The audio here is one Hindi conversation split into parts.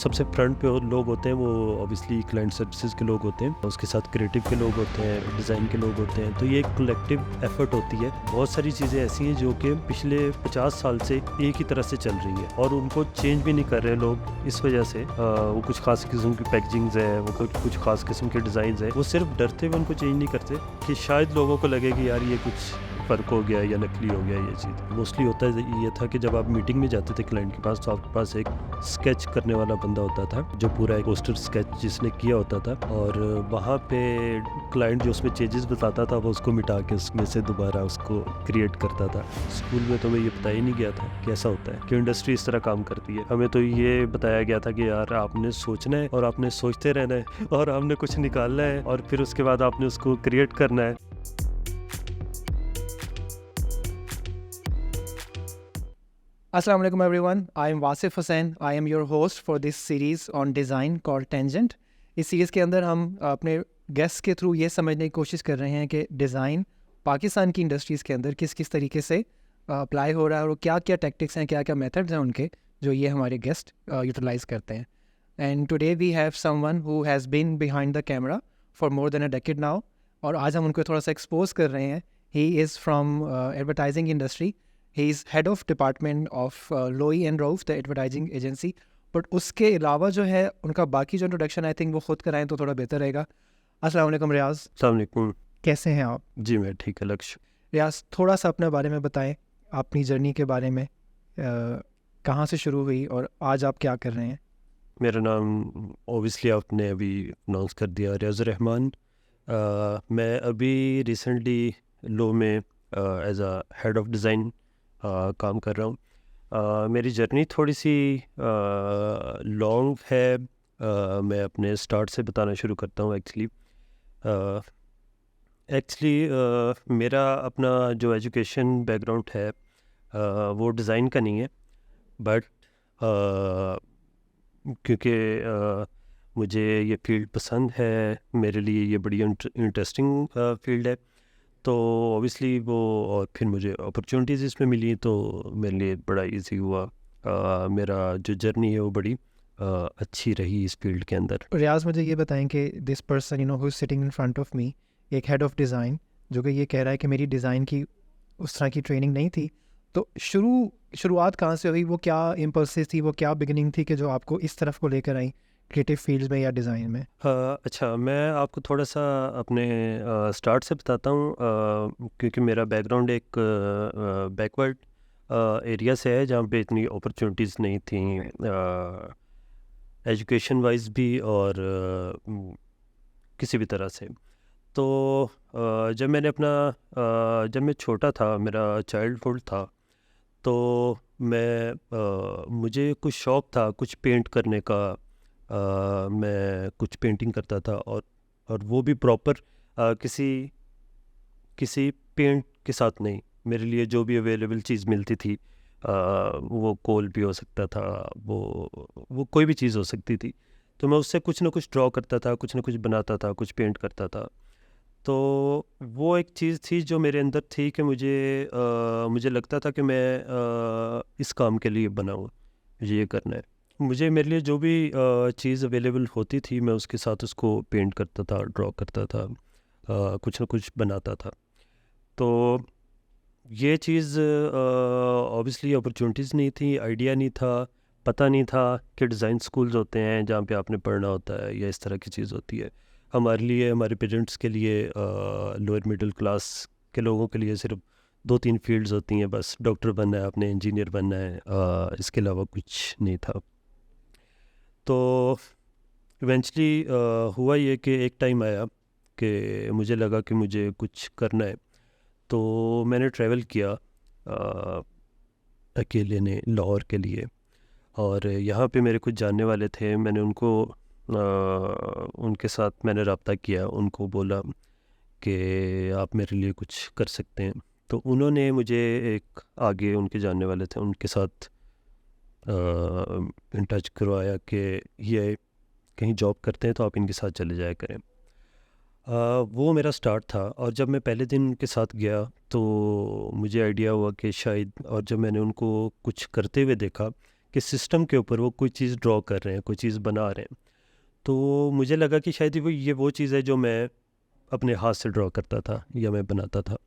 सबसे फ्रंट पे लोग होते हैं वो ऑब्वियसली क्लाइंट सर्विसेज के लोग होते हैं, उसके साथ क्रिएटिव के लोग होते हैं, डिज़ाइन के लोग होते हैं। तो ये एक कलेक्टिव एफर्ट होती है। बहुत सारी चीज़ें ऐसी हैं जो कि पिछले 50 साल से एक ही तरह से चल रही है और उनको चेंज भी नहीं कर रहे लोग। इस वजह से वो कुछ खास किस्म की पैकेजिंग्स है, वो कुछ खास किस्म के डिज़ाइन है, वो सिर्फ डरते हुए उनको चेंज नहीं करते कि शायद लोगों को लगे कि यार ये कुछ फ़र्क हो गया या नकली हो गया। ये चीज़ मोस्टली होता है ये था कि जब आप मीटिंग में जाते थे क्लाइंट के पास तो आपके पास एक स्केच करने वाला बंदा होता था जो पूरा एक पोस्टर स्केच जिसने किया होता था, और वहाँ पे क्लाइंट जो उसमें चेंजेस बताता था वो उसको मिटा के उसमें से दोबारा उसको क्रिएट करता था। स्कूल में तो हमें ये बताया ही नहीं गया था कि ऐसा होता है कि इंडस्ट्री इस तरह काम करती है। हमें तो ये बताया गया था कि यार आपने सोचना है और आपने सोचते रहना है और आपने कुछ निकालना है और फिर उसके बाद आपने उसको क्रिएट करना है। Assalamu alaikum everyone. I am Wasif Hussain. I am your host for this series on design called Tangent. इस सीरीज़ के अंदर हम अपने गेस्ट के थ्रू ये समझने की कोशिश कर रहे हैं कि डिज़ाइन पाकिस्तान की इंडस्ट्रीज़ के अंदर किस किस तरीके से अप्लाई हो रहा है और क्या क्या टैक्टिक्स हैं, क्या क्या मेथड्स हैं उनके जो ये हमारे गेस्ट यूटिलाइज़ करते हैं। And today we have someone who has been behind the camera for more than a decade now, और आज हम उनको थोड़ा सा एक्सपोज कर रहे हैं। He is from advertising industry. He is head of department of Lowe and Rauf the advertising agency. But उसके अलावा जो है उनका बाकी जो इंट्रोडक्शन आई थिंक वो खुद कराएं तो थोड़ा बेहतर रहेगा। अस्सलाम वालेकुम रियाज, अस्सलाम वालेकुम। कैसे हैं आप? जी मैं ठीक है। लक्ष्य रियाज, थोड़ा सा अपने बारे में बताएं, अपनी जर्नी के बारे में, कहाँ से शुरू हुई और आज आप क्या कर रहे हैं? मेरा नाम ऑब्वियसली आपने अभी अनाउंस कर दिया, रियाज़ुर रहमान। मैं अभी रिसेंटली लो में as a head of design काम कर रहा हूँ। मेरी जर्नी थोड़ी सी लॉन्ग है। मैं अपने स्टार्ट से बताना शुरू करता हूँ। एक्चुअली मेरा अपना जो एजुकेशन बैकग्राउंड है वो डिज़ाइन का नहीं है, बट क्योंकि मुझे ये फील्ड पसंद है, मेरे लिए ये बड़ी इंटरेस्टिंग फील्ड है, तो ऑब्वियसली वो, और फिर मुझे अपॉर्चुनिटीज़ इसमें मिली तो मेरे लिए बड़ा इजी हुआ। मेरा जो जर्नी है वो बड़ी अच्छी रही इस फील्ड के अंदर। रियाज, मुझे ये बताएं कि this person you know who is sitting in front of me, एक हेड ऑफ डिज़ाइन जो कि ये कह रहा है कि मेरी डिज़ाइन की उस तरह की ट्रेनिंग नहीं थी, तो शुरुआत कहाँ से हुई? वो क्या इम्पल्सिस थी, वो क्या बिगिनिंग थी कि जो आपको इस तरफ को लेकर आई क्रिएटिव फील्ड्स में या डिज़ाइन में? अच्छा, मैं आपको थोड़ा सा अपने स्टार्ट से बताता हूँ, क्योंकि मेरा बैकग्राउंड एक बैकवर्ड एरिया से है जहाँ पे इतनी अपॉर्चुनिटीज़ नहीं थी एजुकेशन वाइज भी और किसी भी तरह से। तो जब मैं छोटा था, मेरा चाइल्डहुड था, तो मुझे कुछ शौक़ था कुछ पेंट करने का। मैं कुछ पेंटिंग करता था और वो भी प्रॉपर किसी पेंट के साथ नहीं। मेरे लिए जो भी अवेलेबल चीज़ मिलती थी, वो कोल भी हो सकता था, वो कोई भी चीज़ हो सकती थी, तो मैं उससे कुछ ना कुछ ड्रॉ करता था, कुछ ना कुछ बनाता था, कुछ पेंट करता था। तो वो एक चीज़ थी जो मेरे अंदर थी कि मुझे लगता था कि मैं इस काम के लिए बना हूँ, मुझे ये करना है। मेरे लिए जो भी चीज़ अवेलेबल होती थी मैं उसके साथ उसको पेंट करता था, ड्रॉ करता था, कुछ ना कुछ बनाता था। तो ये चीज़ ऑब्वियसली अपॉर्चुनिटीज़ नहीं थी, आइडिया नहीं था, पता नहीं था कि डिज़ाइन स्कूल्स होते हैं जहाँ पे आपने पढ़ना होता है या इस तरह की चीज़ होती है। हमारे लिए, हमारे पेरेंट्स के लिए, लोअर मिडिल क्लास के लोगों के लिए सिर्फ 2-3 फील्ड्स होती हैं, बस डॉक्टर बनना है आपने, इंजीनियर बनना है, इसके अलावा कुछ नहीं था। तो इवेंचुअली हुआ ये कि एक टाइम आया कि मुझे लगा कि मुझे कुछ करना है, तो मैंने ट्रैवल किया अकेले ने लाहौर के लिए, और यहाँ पे मेरे कुछ जानने वाले थे। मैंने उनके साथ मैंने रब्ता किया, उनको बोला कि आप मेरे लिए कुछ कर सकते हैं, तो उन्होंने मुझे एक आगे उनके जानने वाले थे उनके साथ इन टच करवाया कि ये कहीं जॉब करते हैं तो आप इनके साथ चले जाया करें। वो मेरा स्टार्ट था, और जब मैं पहले दिन उनके साथ गया तो मुझे आइडिया हुआ कि शायद, और जब मैंने उनको कुछ करते हुए देखा कि सिस्टम के ऊपर वो कोई चीज़ ड्रॉ कर रहे हैं, कोई चीज़ बना रहे हैं। तो मुझे लगा कि शायद ये वो चीज़ है जो मैं अपने हाथ से ड्रॉ करता था या मैं बनाता था।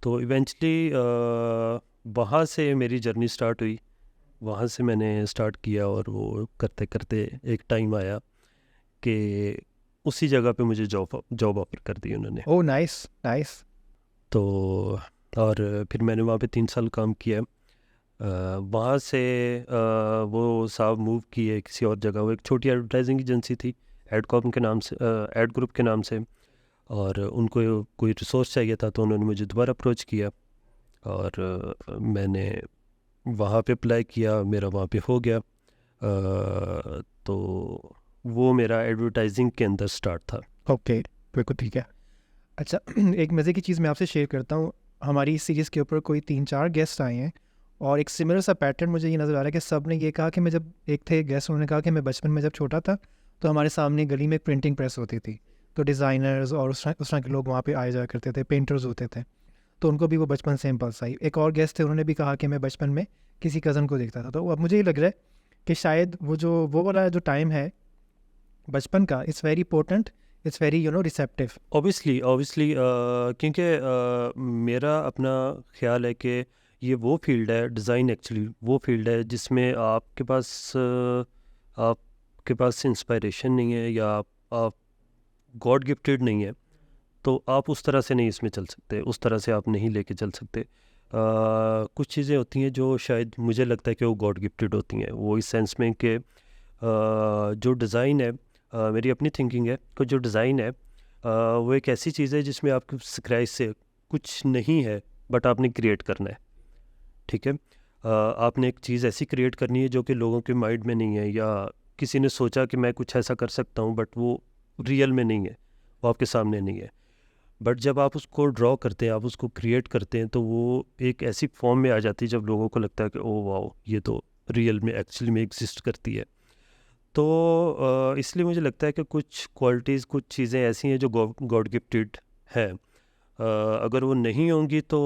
तो इवेंचुअली वहाँ से मेरी जर्नी स्टार्ट हुई, वहाँ से मैंने स्टार्ट किया और वो करते करते एक टाइम आया कि उसी जगह पे मुझे जॉब ऑफ़र कर दी उन्होंने। Oh nice nice. तो और फिर मैंने वहाँ पे 3 साल काम किया। वहाँ से वो साहब मूव किए किसी और जगह। वो एक छोटी एडवर्टाइजिंग एजेंसी थी, एडकॉम के नाम से, एड ग्रुप के नाम से। और उनको कोई रिसोर्स चाहिए था तो उन्होंने मुझे दोबारा अप्रोच किया और मैंने वहाँ पे अप्लाई किया, मेरा वहाँ पे हो गया। तो वो मेरा एडवर्टाइजिंग के अंदर स्टार्ट था। ओके बिल्कुल ठीक है। अच्छा एक मज़े की चीज़ मैं आपसे शेयर करता हूँ। हमारी इस सीरीज़ के ऊपर कोई 3-4 गेस्ट आए हैं और एक सिमिलर सा पैटर्न मुझे ये नज़र आ रहा है कि सब ने ये कहा कि मैं जब एक थे गेस्ट, उन्होंने कहा कि मैं बचपन में जब छोटा था तो हमारे सामने गली में प्रिंटिंग प्रेस होती थी, तो डिज़ाइनर्स और उस तरह के लोग वहाँ पे आए जाया करते थे, पेंटर्स होते थे, तो उनको भी वो बचपन से इम्पल्स आई। एक और गेस्ट थे, उन्होंने भी कहा कि मैं बचपन में किसी कज़न को देखता था। तो अब मुझे ये लग रहा है कि शायद वो वाला जो टाइम है बचपन का, it's very important, it's very receptive. Obviously क्योंकि मेरा अपना ख्याल है कि ये वो फील्ड है, डिज़ाइन एक्चुअली वो फील्ड है जिसमें आपके पास इंस्पायरेशन नहीं है या आप गॉड गिफ्टेड नहीं है, तो आप उस तरह से नहीं इसमें चल सकते, उस तरह से आप नहीं लेके चल सकते। कुछ चीज़ें होती हैं जो शायद मुझे लगता है कि वो गॉड गिफ्टेड होती हैं, वो इस सेंस में कि जो डिज़ाइन है, मेरी अपनी थिंकिंग है कि जो डिज़ाइन है वो एक ऐसी चीज़ है जिसमें आपके स्क्रैच से कुछ नहीं है, बट आपने क्रिएट करना है। ठीक है, आपने एक चीज़ ऐसी क्रिएट करनी है जो कि लोगों के माइंड में नहीं है, या किसी ने सोचा कि मैं कुछ ऐसा कर सकता हूँ, बट वो रियल में नहीं है, वो आपके सामने नहीं है। बट जब आप उसको ड्रॉ करते हैं, आप उसको क्रिएट करते हैं, तो वो एक ऐसी फॉर्म में आ जाती है जब लोगों को लगता है कि ओह वाओ, ये तो रियल में एक्चुअली में एग्जिस्ट करती है। तो इसलिए मुझे लगता है कि कुछ क्वालिटीज़, कुछ चीज़ें ऐसी हैं जो गॉड गिफ्टेड है। अगर वो नहीं होंगी तो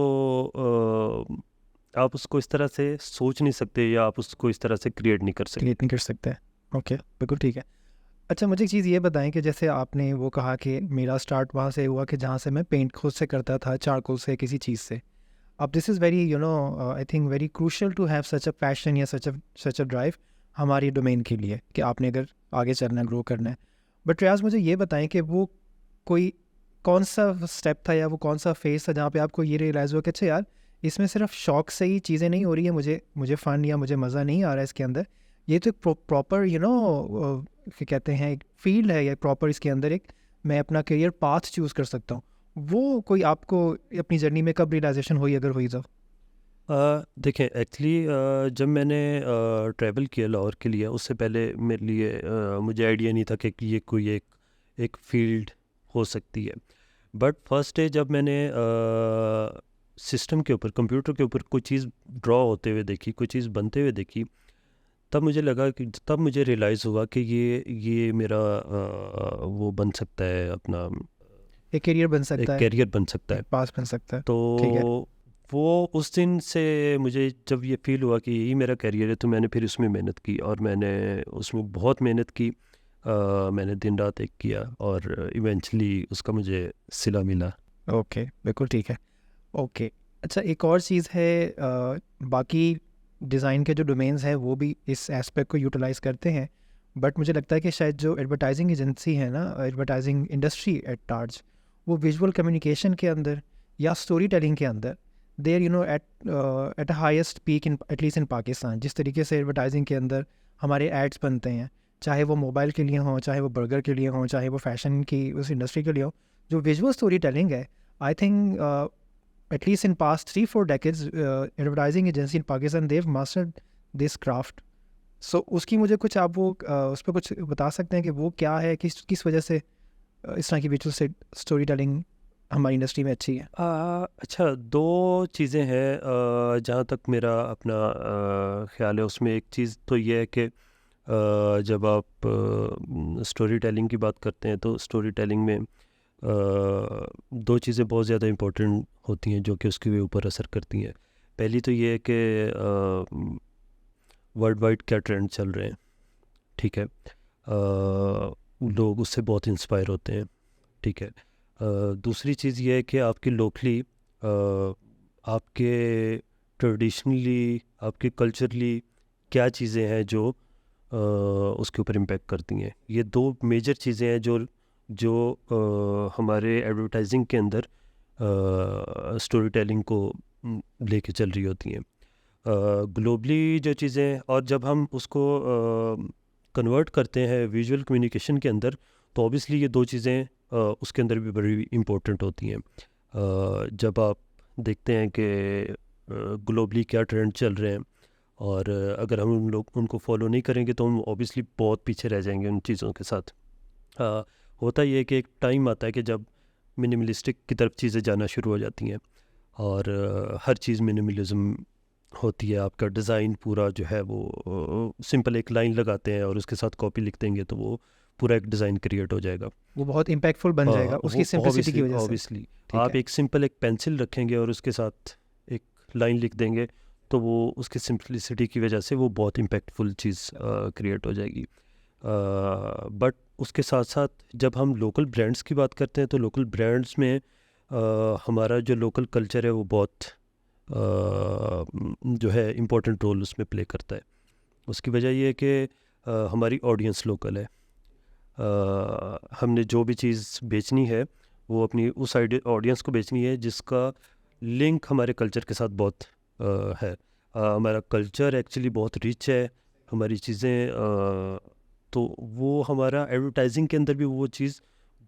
आप उसको इस तरह से सोच नहीं सकते या आप उसको इस तरह से क्रिएट नहीं कर सकते। क्रिएट नहीं कर सकते हैं। ओके बिल्कुल ठीक है। अच्छा मुझे एक चीज़ ये बताएं कि जैसे आपने वो कहा कि मेरा स्टार्ट वहाँ से हुआ कि जहाँ से मैं पेंट खुद से करता था, चारकोल से, किसी चीज़ से। अब this is very I think very crucial to have such a passion या सच अ ड्राइव हमारी डोमेन के लिए, कि आपने अगर आगे चलना है, ग्रो करना है। बट रियाज मुझे ये बताएं कि वो कोई कौन सा स्टेप था या वो कौन सा फेज़ था जहाँ पे आपको ये रियलाइज़ हुआ कि अच्छा यार, इसमें सिर्फ शौक से ही चीज़ें नहीं हो रही है, मुझे फ़न या मुझे मज़ा नहीं आ रहा है इसके अंदर, ये तो एक प्रॉपर क्या कहते हैं, एक फील्ड है, या प्रॉपर इसके अंदर एक मैं अपना करियर पाथ चूज़ कर सकता हूँ। वो कोई आपको अपनी जर्नी में कब रियलाइजेशन हुई, अगर हुई तो? देखें एक्चुअली जब मैंने ट्रैवल किया लाहौर के लिए, उससे पहले मेरे लिए मुझे आइडिया नहीं था कि ये कोई एक फील्ड हो सकती है। बट फर्स्ट डे जब मैंने सिस्टम के ऊपर, कंप्यूटर के ऊपर कोई चीज़ ड्रॉ होते हुए देखी, कोई चीज़ बनते हुए देखी, तब मुझे रियलाइज़ हुआ कि ये मेरा वो बन सकता है, अपना एक करियर बन एक सकता है, कैरियर बन सकता है। एक पास बन सकता है। ठीक है। तो वो उस दिन से मुझे जब ये फील हुआ कि यही मेरा करियर है, तो मैंने फिर उसमें मेहनत की और मैंने उसमें बहुत मेहनत की। मैंने दिन रात एक किया और इवेंचुअली उसका मुझे सिला मिला। ओके बिल्कुल ठीक है। ओके अच्छा एक और चीज़ है, बाकी डिज़ाइन के जो डोमेन्स हैं वो भी इस एस्पेक्ट को यूटिलाइज़ करते हैं, बट मुझे लगता है कि शायद जो एडवर्टाइजिंग एजेंसी है ना, एडवर्टाइजिंग इंडस्ट्री एट लार्ज, वो विजुअल कम्युनिकेशन के अंदर या स्टोरी टेलिंग के अंदर there at highest peak in at least in Pakistan. जिस तरीके से एडवर्टाइजिंग के अंदर हमारे एड्स बनते हैं, चाहे वो मोबाइल के लिए हों, चाहे वो बर्गर के लिए हों, चाहे वो फैशन की उस इंडस्ट्री के लिए हो, जो विजुअल स्टोरी टेलिंग है, I think at least in past 3-4 decades, advertising agency in Pakistan, they've mastered this craft. So उसकी मुझे कुछ आप वो उस पर कुछ बता सकते हैं कि वो क्या है, किस वजह से इस तरह की विजुअल स्टोरी टेलिंग हमारी इंडस्ट्री में अच्छी है? अच्छा, दो चीज़ें हैं जहाँ तक मेरा अपना ख्याल है। उसमें एक चीज़ तो ये है कि जब आप स्टोरी टेलिंग की बात करते हैं तो स्टोरी टेलिंग में दो चीज़ें बहुत ज़्यादा इम्पोर्टेंट होती हैं जो कि उसके ऊपर असर करती हैं। पहली तो ये है कि वर्ल्ड वाइड क्या ट्रेंड चल रहे हैं, ठीक है। लोग उससे बहुत इंस्पायर होते हैं, ठीक है। दूसरी चीज़ ये है कि आपकी लोकली, आपके ट्रेडिशनली, आपके कल्चरली क्या चीज़ें हैं जो उसके ऊपर इम्पेक्ट करती हैं। ये दो मेजर चीज़ें हैं जो जो हमारे एडवर्टाइजिंग के अंदर स्टोरी टेलिंग को लेके चल रही होती हैं। ग्लोबली जो चीज़ें, और जब हम उसको कन्वर्ट करते हैं विजुअल कम्युनिकेशन के अंदर, तो ऑब्वियसली ये दो चीज़ें उसके अंदर भी बड़ी इम्पोर्टेंट होती हैं। जब आप देखते हैं कि ग्लोबली क्या ट्रेंड चल रहे हैं, और अगर हम उन लोग उनको फॉलो नहीं करेंगे तो हम ऑब्वियसली बहुत पीछे रह जाएंगे उन चीज़ों के साथ। होता ये है कि एक टाइम आता है कि जब मिनिमलिस्टिक की तरफ चीज़ें जाना शुरू हो जाती हैं, और हर चीज़ मिनिमलिज्म होती है। आपका डिज़ाइन पूरा जो है वो सिंपल एक लाइन लगाते हैं और उसके साथ कॉपी लिख देंगे तो वो पूरा एक डिज़ाइन क्रिएट हो जाएगा। वो बहुत इम्पैक्टफुल बन जाएगा उसकी सिंपलिसिटी की वजह से। ऑब्वियसली ठीक आप है। एक सिंपल एक पेंसिल रखेंगे और उसके साथ एक लाइन लिख देंगे तो वो उसकी सिंपलिसिटी की वजह से वो बहुत इम्पैक्टफुल चीज़ क्रिएट हो जाएगी। बट उसके साथ साथ जब हम लोकल ब्रांड्स की बात करते हैं तो लोकल ब्रांड्स में हमारा जो लोकल कल्चर है वो बहुत जो है इम्पोर्टेंट रोल उसमें प्ले करता है। उसकी वजह ये है कि हमारी ऑडियंस लोकल है। हमने जो भी चीज़ बेचनी है वो अपनी उस ऑडियंस को बेचनी है जिसका लिंक हमारे कल्चर के साथ बहुत है। हमारा कल्चर एक्चुअली बहुत रिच है, हमारी चीज़ें, तो वो हमारा एडवर्टाइजिंग के अंदर भी वो चीज़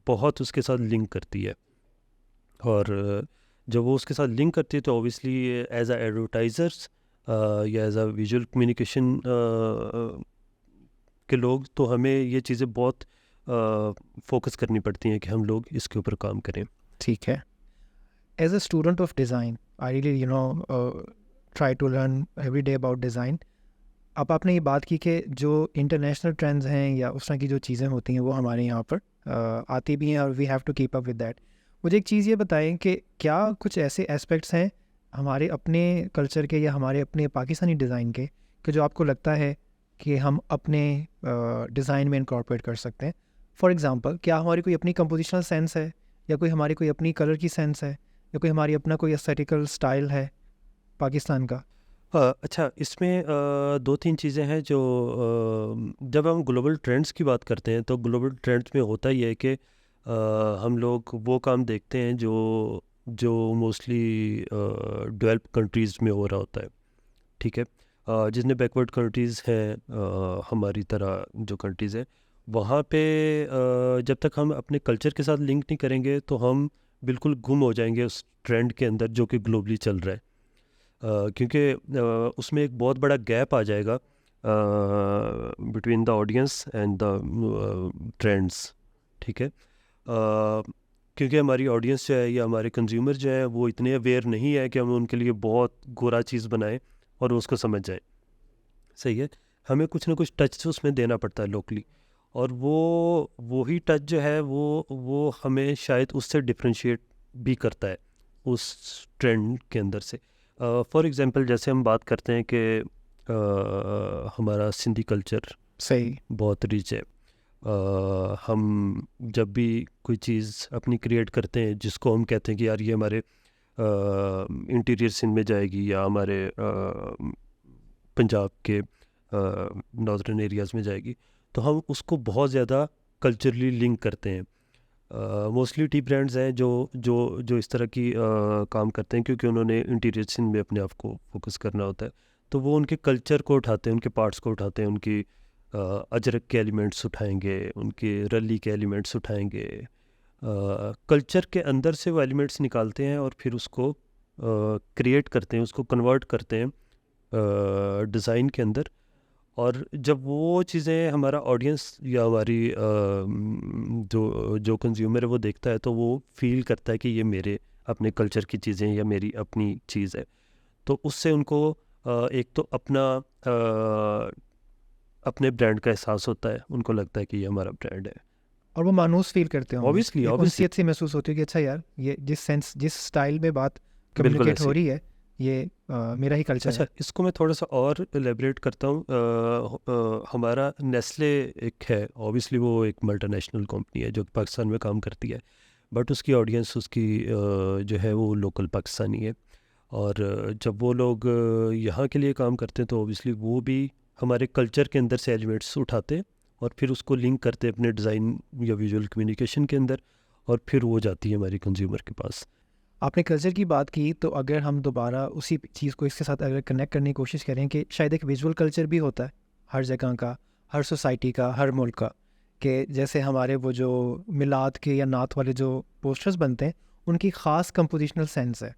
बहुत उसके साथ लिंक करती है। और जब वो उसके साथ लिंक करती है तो ऑब्वियसली एज अ एडवर्टाइज़र्स या एज अ विजुअल कम्युनिकेशन के लोग, तो हमें ये चीज़ें बहुत फोकस करनी पड़ती हैं कि हम लोग इसके ऊपर काम करें। ठीक है। As a student of design I really try to learn every day about design. अब आपने ये बात की कि जो इंटरनेशनल ट्रेंड्स हैं या उस तरह की जो चीज़ें होती हैं वो हमारे यहाँ पर आती भी हैं और we have to keep up with that. मुझे एक चीज़ ये बताएं कि क्या कुछ ऐसे एस्पेक्ट्स हैं हमारे अपने कल्चर के या हमारे अपने पाकिस्तानी डिज़ाइन के कि जो आपको लगता है कि हम अपने डिज़ाइन में इनकॉर्पोरेट कर सकते हैं? फॉर एग्ज़ाम्पल, क्या हमारी कोई अपनी कंपोजिशनल सेंस है, या कोई हमारी कोई अपनी कलर की सेंस है, या कोई हमारी अपना कोई एस्थेटिकल स्टाइल है पाकिस्तान का? अच्छा, इसमें दो तीन चीज़ें हैं जो जब हम ग्लोबल ट्रेंड्स की बात करते हैं तो ग्लोबल ट्रेंड्स में होता ही है कि हम लोग वो काम देखते हैं जो जो मोस्टली डेवलप कंट्रीज़ में हो रहा होता है, ठीक है। जितने बैकवर्ड कंट्रीज़ हैं हमारी तरह जो कंट्रीज़ हैं, वहाँ पे जब तक हम अपने कल्चर के साथ लिंक नहीं करेंगे तो हम बिल्कुल गुम हो जाएंगे उस ट्रेंड के अंदर जो कि ग्लोबली चल रहा है। क्योंकि उसमें एक बहुत बड़ा गैप आ जाएगा between the audience and the trends, ठीक है। क्योंकि हमारी ऑडियंस जो है या हमारे कंज्यूमर जो है वो इतने अवेयर नहीं है कि हम उनके लिए बहुत गोरा चीज़ बनाएं और वो उसको समझ जाएं, सही है। हमें कुछ ना कुछ टच उसमें देना पड़ता है लोकली, और वो ही टच जो है वो हमें शायद उससे डिफ्रेंशिएट भी करता है उस ट्रेंड के अंदर से। फॉर एग्ज़ाम्पल जैसे हम बात करते हैं कि हमारा सिंधी कल्चर सही। बहुत रिच है। हम जब भी कोई चीज़ अपनी क्रिएट करते हैं जिसको हम कहते हैं कि यार ये हमारे इंटीरियर सिंध में जाएगी या हमारे पंजाब के नॉर्दर्न एरियाज़ में जाएगी, तो हम उसको बहुत ज़्यादा कल्चरली लिंक करते हैं। मोस्टली टी ब्रांड्स हैं जो जो जो इस तरह की काम करते हैं क्योंकि उन्होंने इंटीरियर सिंध में अपने आप को फोकस करना होता है, तो वो उनके कल्चर को उठाते हैं, उनके पार्ट्स को उठाते हैं, उनकी अजरक के एलिमेंट्स उठाएंगे, उनके रली के एलिमेंट्स उठाएंगे, कल्चर के अंदर से वो एलिमेंट्स निकालते हैं और फिर उसको क्रिएट करते हैं, उसको कन्वर्ट करते हैं डिज़ाइन के अंदर। और जब वो चीज़ें हमारा ऑडियंस या हमारी जो जो कंज्यूमर है वो देखता है तो वो फील करता है कि ये मेरे अपने कल्चर की चीज़ें या मेरी अपनी चीज़ है, तो उससे उनको एक तो अपने ब्रांड का एहसास होता है, उनको लगता है कि ये हमारा ब्रांड है, और वो मानूस फील करते होंगे। ऑब्वियसली एक ऑब्वियसली उनसियत सी महसूस होती है कि अच्छा यार, ये जिस स्टाइल में बात बिल्कुल कम्युनिकेट हो ऐसे रही है ये मेरा ही कल्चर अच्छा, है। इसको मैं थोड़ा सा और एलेबरेट करता हूँ। हमारा नेस्ले एक है, ऑब्वियसली वो एक मल्टीनेशनल कंपनी है जो कि पाकिस्तान में काम करती है, बट उसकी ऑडियंस उसकी जो है वो लोकल पाकिस्तानी है। और जब वो लोग यहाँ के लिए काम करते हैं तो ऑब्वियसली वो भी हमारे कल्चर के अंदर से एलिमेंट्स उठाते हैं और फिर उसको लिंक करते हैं अपने डिज़ाइन या विजुअल कम्युनिकेशन के अंदर, और फिर वो जाती है हमारी कंज्यूमर के पास। आपने कल्चर की बात की, तो अगर हम दोबारा उसी चीज़ को इसके साथ अगर कनेक्ट करने की कोशिश करें कि शायद एक विजुअल कल्चर भी होता है हर जगह का, हर सोसाइटी का, हर मुल्क का, कि जैसे हमारे वो जो मिलाद के या नात वाले जो पोस्टर्स बनते हैं उनकी ख़ास कंपोजिशनल सेंस है।